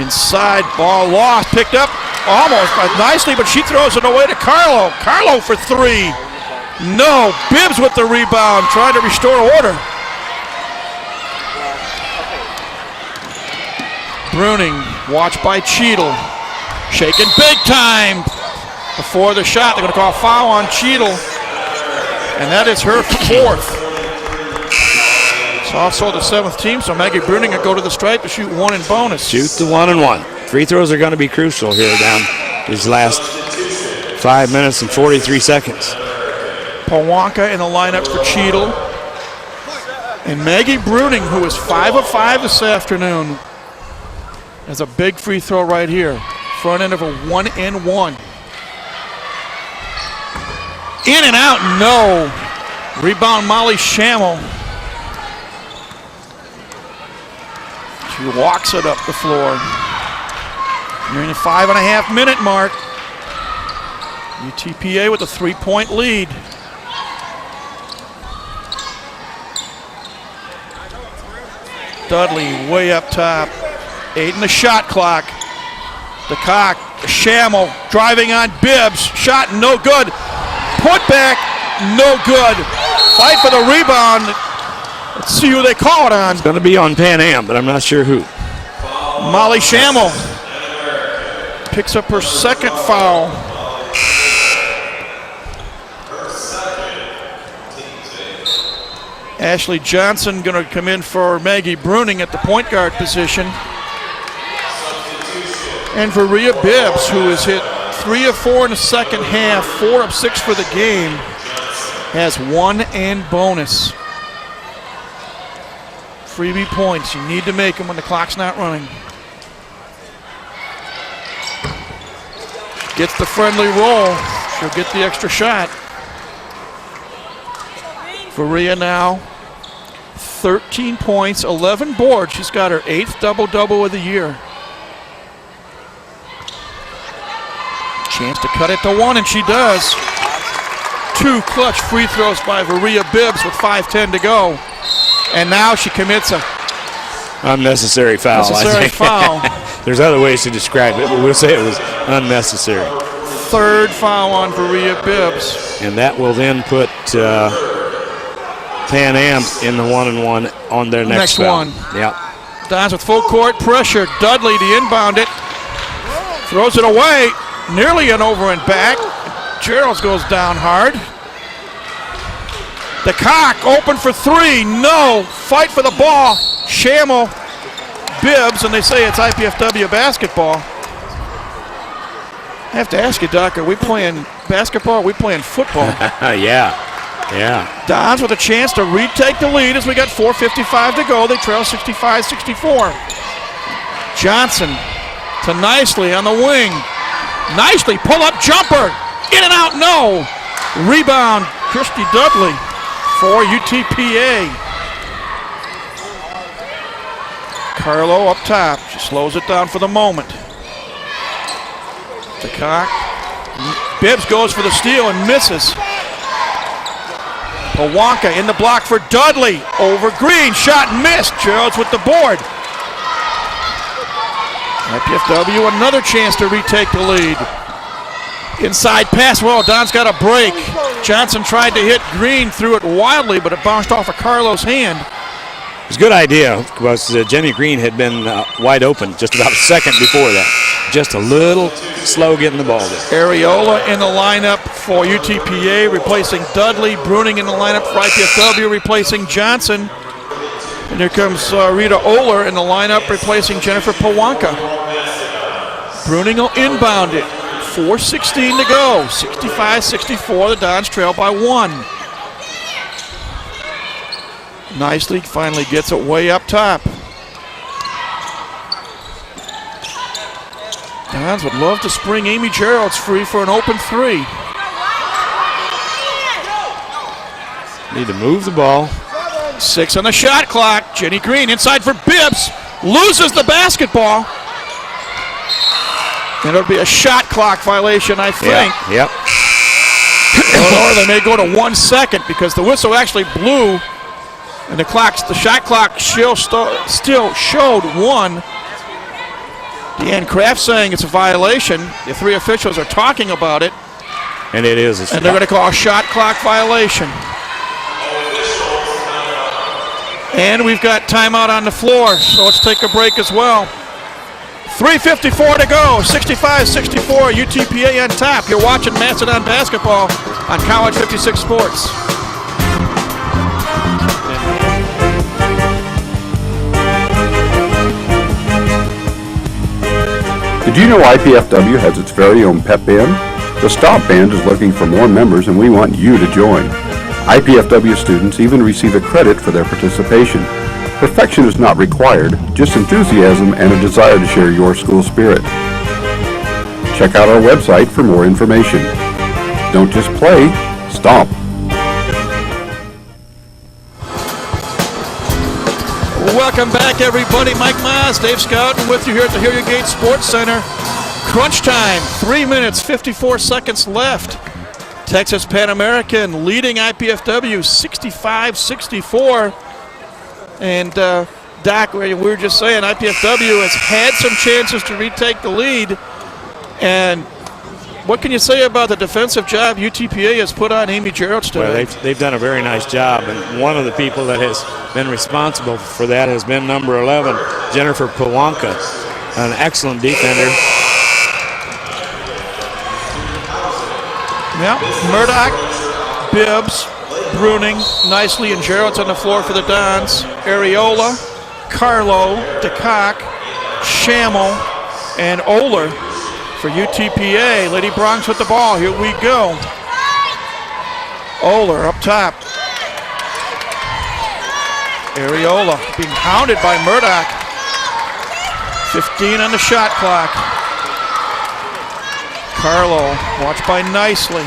Inside, ball lost, picked up almost nicely, but she throws it away to Carlo. Carlo for 3. No, Bibbs with the rebound, trying to restore order. Bruning, watched by Cheadle. Shaken big time before the shot. They're going to call a foul on Cheadle, and that is her 4th. It's also the 7th team, so Maggie Bruning will go to the stripe to shoot 1 in bonus. Shoot the 1 and 1. Free throws are going to be crucial here down these last 5 minutes and 43 seconds. Pawanka in the lineup for Cheadle. And Maggie Bruning, who is 5 of 5 this afternoon, has a big free throw right here. Front end of a 1 and 1. In and out, no. Rebound Molly Schammel. She walks it up the floor. Nearing the 5.5 minute mark. UTPA with a 3-point lead. Dudley way up top. 8 in the shot clock. DeCock, Schammel driving on Bibbs. Shot no good. Put back, no good. Fight for the rebound. Let's see who they call it on. It's going to be on Pan Am, but I'm not sure who. Molly Schammel picks up her 2nd foul. Ashley Johnson going to come in for Maggie Bruning at the point guard position. And for Rhea Bibbs, who has hit 3 of 4 in the second half, 4 of 6 for the game, has 1 and bonus. Freebie points, you need to make them when the clock's not running. Gets the friendly roll, she'll get the extra shot. For Rhea now, 13 points, 11 boards. She's got her 8th double-double of the year. Chance to cut it to 1, and she does. 2 clutch free throws by Varia Bibbs with 5:10 to go. And now she commits a unnecessary foul. Unnecessary foul. There's other ways to describe it, but we'll say it was unnecessary. third foul on Varia Bibbs. And that will then put Pan Am in the 1-and-1 on their next foul. one. Yep. Dons with full court pressure. Dudley to inbound it. Throws it away. Nearly an over and back. Gerald's goes down hard. The Cock open for three. No. Fight for the ball. Shamel, Bibbs, and they say it's IPFW basketball. I have to ask you, Doc, are we playing basketball or are we playing football? Yeah. Dons with a chance to retake the lead as we got 4:55 to go. They trail 65-64. Johnson to Nicely on the wing. Nicely, pull-up jumper. In and out, no. Rebound, Christy Dudley for UTPA. Carlo up top. She slows it down for the moment. The Cock. Bibbs goes for the steal and misses. Pawanka in the block for Dudley. Over Green. Shot missed. Gerald's with the board. IPFW another chance to retake the lead. Inside pass. Well, Don's got a break. Johnson tried to hit Green. Threw it wildly, but it bounced off of Carlo's hand. It was a good idea because Jenny Green had been wide open just about a second before that. Just a little slow getting the ball there. Areola in the lineup for UTPA, replacing Dudley. Bruning in the lineup for IPFW, replacing Johnson. And here comes Rita Oler in the lineup, replacing Jennifer Pawanka. Bruning will inbound it. 4:16 to go. 65-64. The Dons trail by 1. Nicely finally gets it way up top. Dons would love to spring Amy Gerald's free for an open three. Need to move the ball. 6 on the shot clock. Jenny Green inside for Bibbs. Loses the basketball. And it'll be a shot clock violation, I think. Yep. Or they may go to 1 second because the whistle actually blew. And the shot clock still showed 1. Deanne Kraft saying it's a violation. The 3 officials are talking about it. And it is. And they're going to call a shot clock violation. And we've got timeout on the floor, so let's take a break as well. 3:54 to go, 65-64, UTPA on top. You're watching Mastodon basketball on College 56 Sports. Did you know IPFW has its very own pep band? The Stomp Band is looking for more members and we want you to join. IPFW students even receive a credit for their participation. Perfection is not required, just enthusiasm and a desire to share your school spirit. Check out our website for more information. Don't just play, stomp. Welcome back, everybody. Mike Maz, Dave Scouten with you here at the Hilliard Gate Sports Center. Crunch time, 3 minutes, 54 seconds left. Texas Pan American leading IPFW 65-64. And Doc, we were just saying, IPFW has had some chances to retake the lead. And what can you say about the defensive job UTPA has put on Amy Gerald today? Well, they've done a very nice job, and one of the people that has been responsible for that has been number 11, Jennifer Pawanka, an excellent defender. Yeah, Murdoch, Bibbs, Bruning, Nicely, and Gerald's on the floor for the Dons. Areola, Carlo, DeCock, Shamel, and Oler for UTPA. Lady Bronx with the ball. Here we go. Oler up top. Areola being hounded by Murdoch. 15 on the shot clock. Carlo watched by Nicely.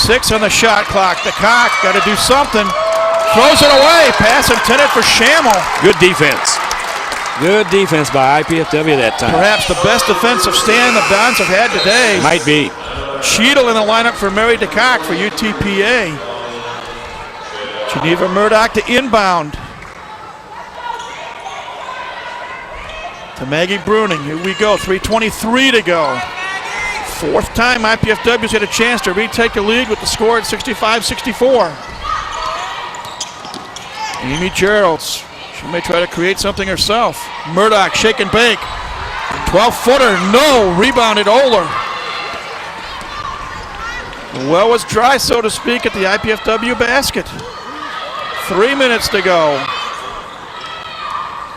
6 on the shot clock. DeCock got to do something. Throws it away. Pass intended for Shamel. Good defense. Good defense by IPFW that time. Perhaps the best defensive stand the Dons have had today. Might be. Cheadle in the lineup for Mary DeCock for UTPA. Geneva Murdoch to inbound. to Maggie Bruning. Here we go, 3:23 to go. Fourth time IPFW's had a chance to retake the lead with the score at 65-64. Amy Geralds, she may try to create something herself. Murdoch, shake and bake. 12-footer, no, rebounded Oler. The well was dry, so to speak, at the IPFW basket. 3 minutes to go.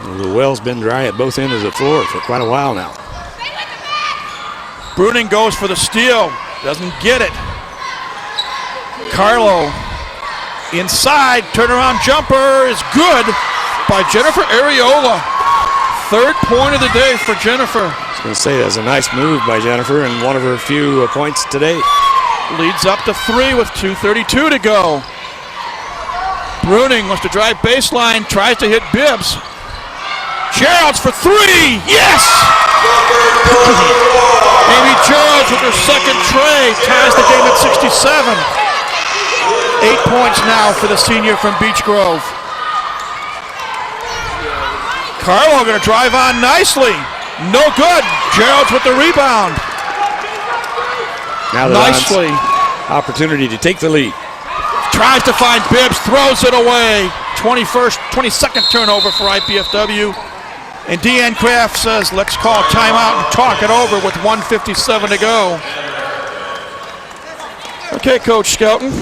Well, the well's been dry at both ends of the floor for quite a while now. Bruning goes for the steal, doesn't get it. Carlo inside, turnaround jumper is good by Jennifer Areola. Third point of the day for Jennifer. I was going to say, that's a nice move by Jennifer and one of her few points today. Leads up to 3 with 2:32 to go. Bruning wants to drive baseline, tries to hit Bibbs. Geralds for 3, yes! Amy Geralds with her second tray ties the game at 67. 8 points now for the senior from Beech Grove. Carlo going to drive on nicely. No good. Geralds with the rebound. Now the nicely. Opportunity to take the lead. Tries to find Bibbs, throws it away. 22nd turnover for IPFW. And Deanne Kraft says, let's call timeout and talk it over with 1:57 to go. Okay, Coach Skelton.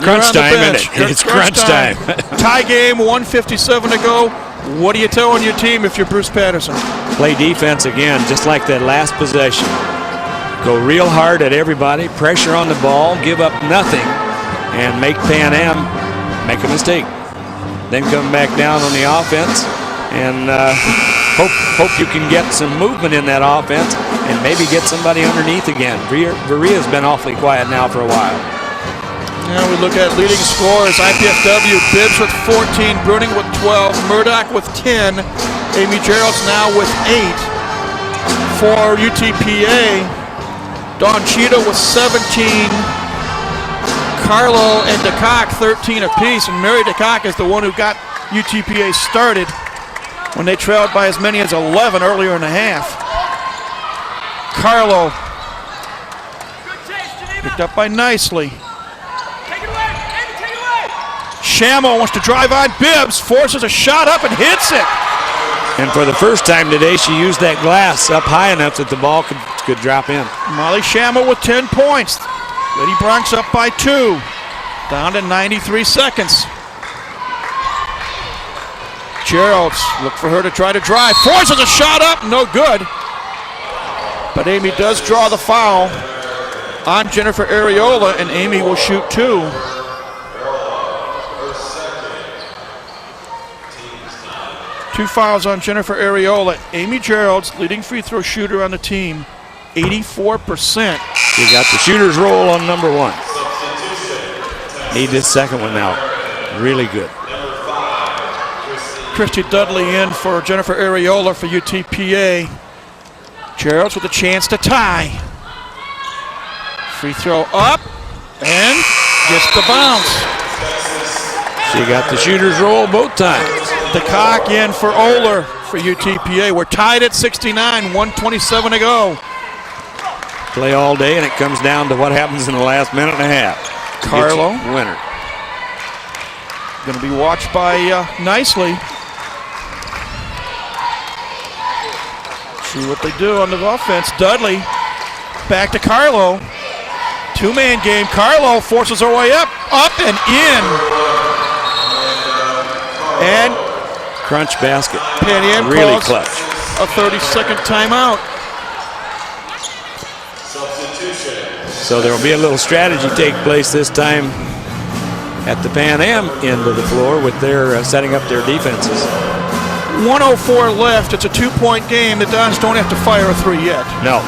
Crunch time, isn't it? It's crunch time. Tie game, 1:57 to go. What are you telling your team if you're Bruce Patterson? Play defense again, just like that last possession. Go real hard at everybody, pressure on the ball, give up nothing, and make Pan Am make a mistake. Then come back down on the offense and hope you can get some movement in that offense and maybe get somebody underneath again. Veria's been awfully quiet now for a while. Now we look at leading scorers. IPFW, Bibbs with 14, Bruning with 12, Murdoch with 10, Amy Geralds now with 8. For UTPA, Dawn Cheetah with 17, Carlo and DeCock 13 apiece, and Mary DeCock is the one who got UTPA started when they trailed by as many as 11 earlier in the half. Carlo picked up by Nicely. Shamo wants to drive on Bibbs, forces a shot up and hits it. And for the first time today, she used that glass up high enough that the ball could drop in. Molly Shamo with 10 points. Lady Bronx up by 2. Down to 93 seconds. Geralds look for her to try to drive. Forces a shot up, no good. But Amy does draw the foul on Jennifer Areola, and Amy will shoot 2. Two fouls on Jennifer Areola. Amy Geralds, leading free throw shooter on the team, 84%. She got the shooter's roll on number 1. Need this second one now. Really good. Christy Dudley in for Jennifer Areola for UTPA. Geralds with a chance to tie. Free throw up and gets the bounce. She got the shooter's roll both times. DeCock in for Oler for UTPA. We're tied at 69, 1:27 to go. Play all day, and it comes down to what happens in the last minute and a half. Carlo, winner. Going to be watched by Nicely. See what they do on the offense. Dudley back to Carlo. Two-man game. Carlo forces her way up and in. And crunch basket. Pan Am really calls clutch. A 30-second timeout. So there will be a little strategy take place this time at the Pan Am end of the floor with their setting up their defenses. 1:04 left. It's a 2-point game. The Dons don't have to fire a 3 yet. No.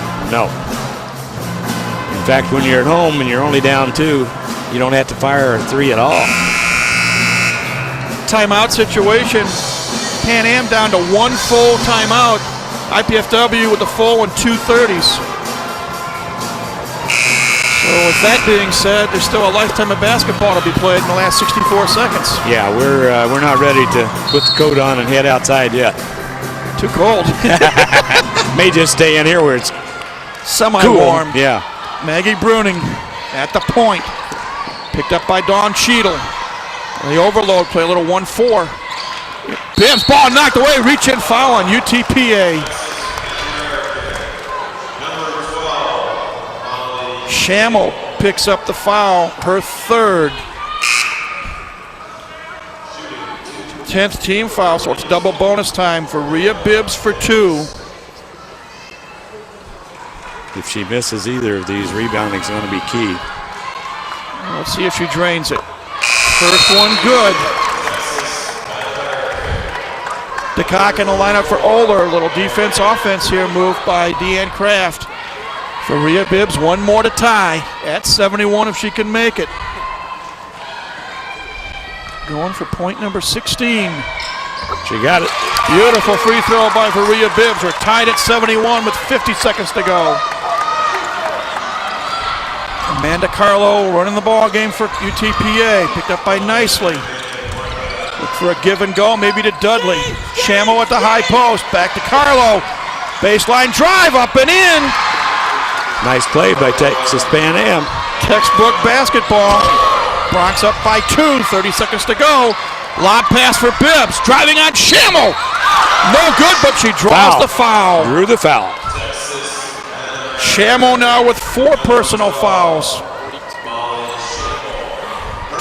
In fact, when you're at home and you're only down 2, you don't have to fire a 3 at all. Timeout situation. Pan Am down to 1 full timeout. IPFW with the full and 2:30s. So with that being said, there's still a lifetime of basketball to be played in the last 64 seconds. Yeah, we're not ready to put the coat on and head outside yet. Too cold. May just stay in here where it's semi-warm. Cool. Yeah. Maggie Bruning at the point. Picked up by Dawn Cheadle. The overload play, a little 1-4. Bibbs, ball knocked away, reach in foul on UTPA. Schammel picks up the foul, her third. 10th team foul, so it's double bonus time for Rhea Bibbs for 2. If she misses either of these, rebounding's going to be key. Let's see if she drains it. First one good. DeCock in the lineup for Oler. Little defense offense here, moved by Deanne Kraft. For Rhea Bibbs, one more to tie at 71 if she can make it. Going for point number 16. She got it. Beautiful free throw by Rhea Bibbs. We're tied at 71 with 50 seconds to go. Amanda Carlo running the ball game for UTPA. Picked up by Nicely. Look for a give and go, maybe to Dudley. Schammel at the high post. Back to Carlo. Baseline drive, up and in. Nice play by Texas Pan Am. Textbook basketball. Bronx up by 2. 30 seconds to go. Lob pass for Bibbs. Driving on Schammel. No good, but she draws the foul. Drew the foul. Schammel now with 4 personal fouls.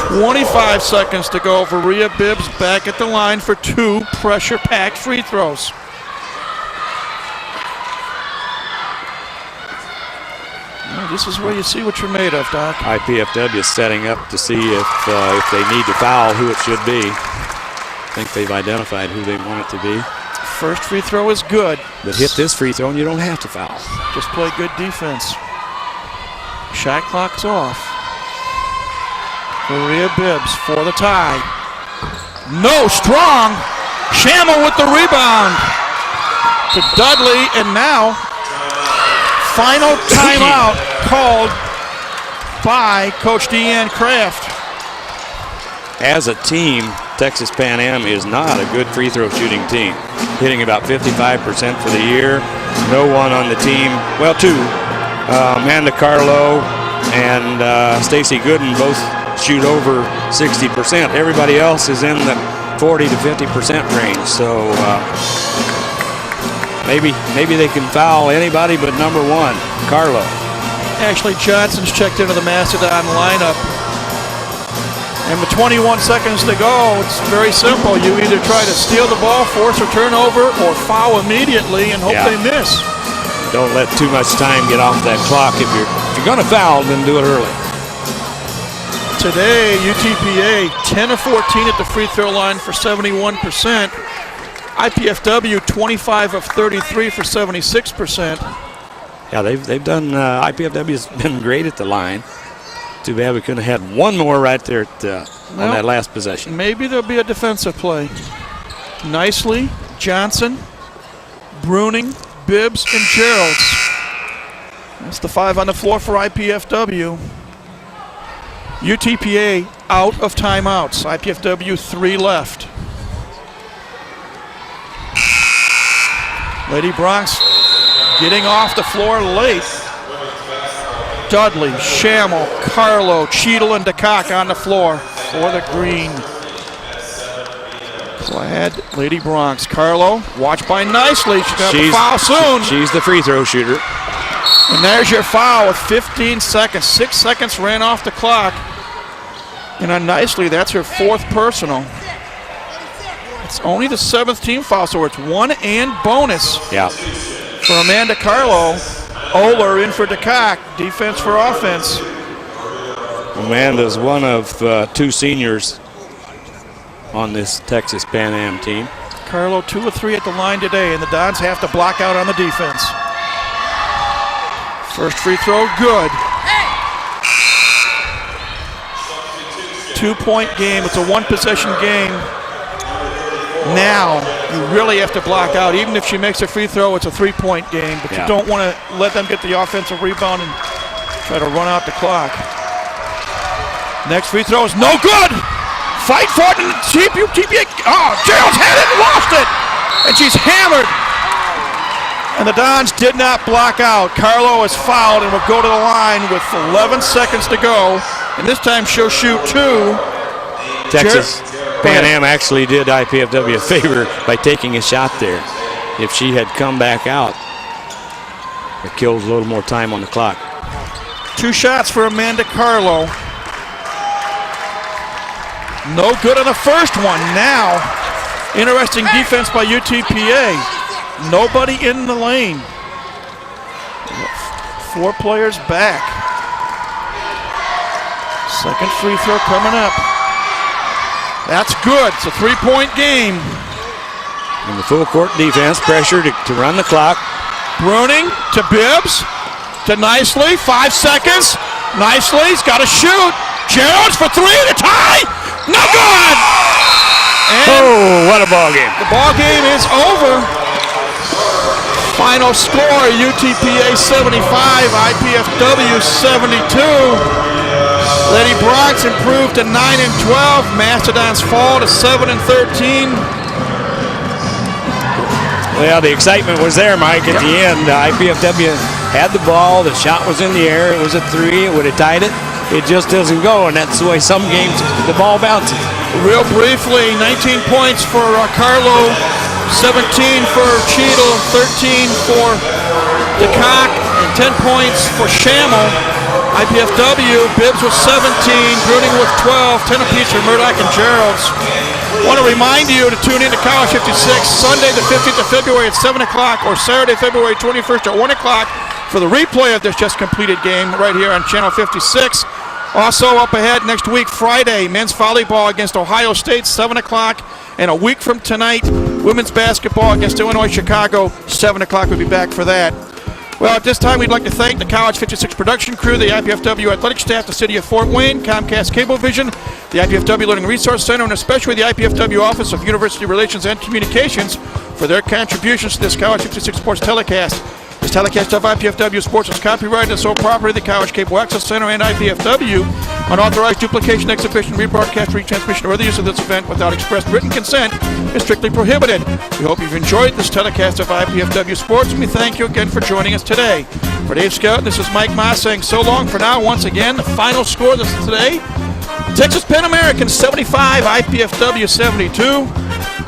25 seconds to go for Rhea Bibbs, back at the line for 2 pressure-packed free throws. Well, this is where you see what you're made of, Doc. IPFW is setting up to see if they need to foul, who it should be. I think they've identified who they want it to be. First free throw is good. But hit this free throw and you don't have to foul. Just play good defense. Shot clock's off. Rhea Bibbs for the tie. No, strong. Schammel with the rebound to Dudley, and now final timeout called by Coach Deanne Kraft. As a team, Texas Pan Am is not a good free throw shooting team. Hitting about 55% for the year. No one on the team, well, 2. Amanda Carlo and Stacy Gooden both shoot over 60%. Everybody else is in the 40 to 50% range. So maybe they can foul anybody but number 1, Carlo. Ashley Johnson's checked into the Mastodon lineup. And with 21 seconds to go, it's very simple. You either try to steal the ball, force a turnover, or foul immediately and hope they miss. Don't let too much time get off that clock. If you're going to foul, then do it early. Today, UTPA 10 of 14 at the free throw line for 71%. IPFW 25 of 33 for 76%. Yeah, they've done. IPFW's been great at the line. Too bad we couldn't have had one more right there at, on that last possession. Maybe there'll be a defensive play. Nicely, Johnson, Bruning, Bibbs, and Geralds. That's the 5 on the floor for IPFW. UTPA out of timeouts. IPFW 3 left. Lady Bronx getting off the floor late. Dudley, Schammel, Carlo, Cheadle, and DeCock on the floor for the green. Clad Lady Bronx. Carlo, watched by Nicely. She's got the foul soon. She's the free throw shooter. And there's your foul with 15 seconds. 6 seconds ran off the clock. And on Nicely, that's her 4th personal. It's only the 7th team foul, so it's 1 and bonus. Yeah. For Amanda Carlo. Oler in for DeCock. Defense for offense. Amanda's one of 2 seniors on this Texas Pan Am team. Carlo 2 of 3 at the line today, and the Dons have to block out on the defense. First free throw, good. 2-point game. It's a 1-possession game. Now, you really have to block out. Even if she makes a free throw, it's a 3-point game. But you don't want to let them get the offensive rebound and try to run out the clock. Next free throw is no good. Fight for it, and TPA. Oh, Gerald's had it and lost it. And she's hammered And the Dons did not block out. Carlo is fouled and will go to the line with 11 seconds to go. And this time she'll shoot two. Texas Pan Am actually did IPFW a favor by taking a shot there. If she had come back out, it kills a little more time on the clock. 2 shots for Amanda Carlo. No good on the first one. Now, interesting defense by UTPA. Nobody in the lane. 4 players back. Second free throw coming up. That's good. It's a 3-point game. And the full court defense, pressure to run the clock. Bruning to Bibbs to Nicely. 5 seconds. Nicely's got to shoot. Jones for 3 to tie. No good. And what a ball game. The ball game is over. Final score, UTPA 75, IPFW 72. Lady Bronx improved to 9-12. Mastodons fall to 7-13. Well, the excitement was there, Mike, at the end. IPFW had the ball. The shot was in the air. It was a 3. It would have tied it. It just doesn't go, and that's the way some games the ball bounces. Real briefly, 19 points for Carlo, 17 for Cheadle, 13 for DeCock, and 10 points for Schammel. IPFW, Bibbs with 17, Bruning with 12, 10 apiece for Murdoch and Geralds. Want to remind you to tune in to College 56 Sunday the 15th of February at 7 o'clock or Saturday, February 21st at 1 o'clock for the replay of this just completed game right here on Channel 56. Also up ahead next week, Friday, men's volleyball against Ohio State, 7 o'clock. And a week from tonight, women's basketball against Illinois Chicago, 7 o'clock. We'll be back for that. Well, at this time, we'd like to thank the College 56 production crew, the IPFW athletic staff, the City of Fort Wayne, Comcast Cablevision, the IPFW Learning Resource Center, and especially the IPFW Office of University Relations and Communications for their contributions to this College 56 Sports telecast. This telecast of IPFW Sports is copyrighted and sole property of the College Cable Access Center and IPFW. Unauthorized duplication, exhibition, rebroadcast, retransmission, or other use of this event without express written consent is strictly prohibited. We hope you've enjoyed this telecast of IPFW Sports, and we thank you again for joining us today. For Dave Scout, this is Mike Moss saying so long for now. Once again, the final score this today, Texas Pan Americans 75, IPFW 72.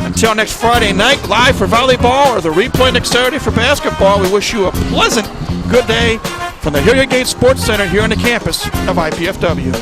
Until next Friday night, live for volleyball or the replay next Saturday for basketball, we wish you a pleasant good day from the Hilliard Gate Sports Center here on the campus of IPFW.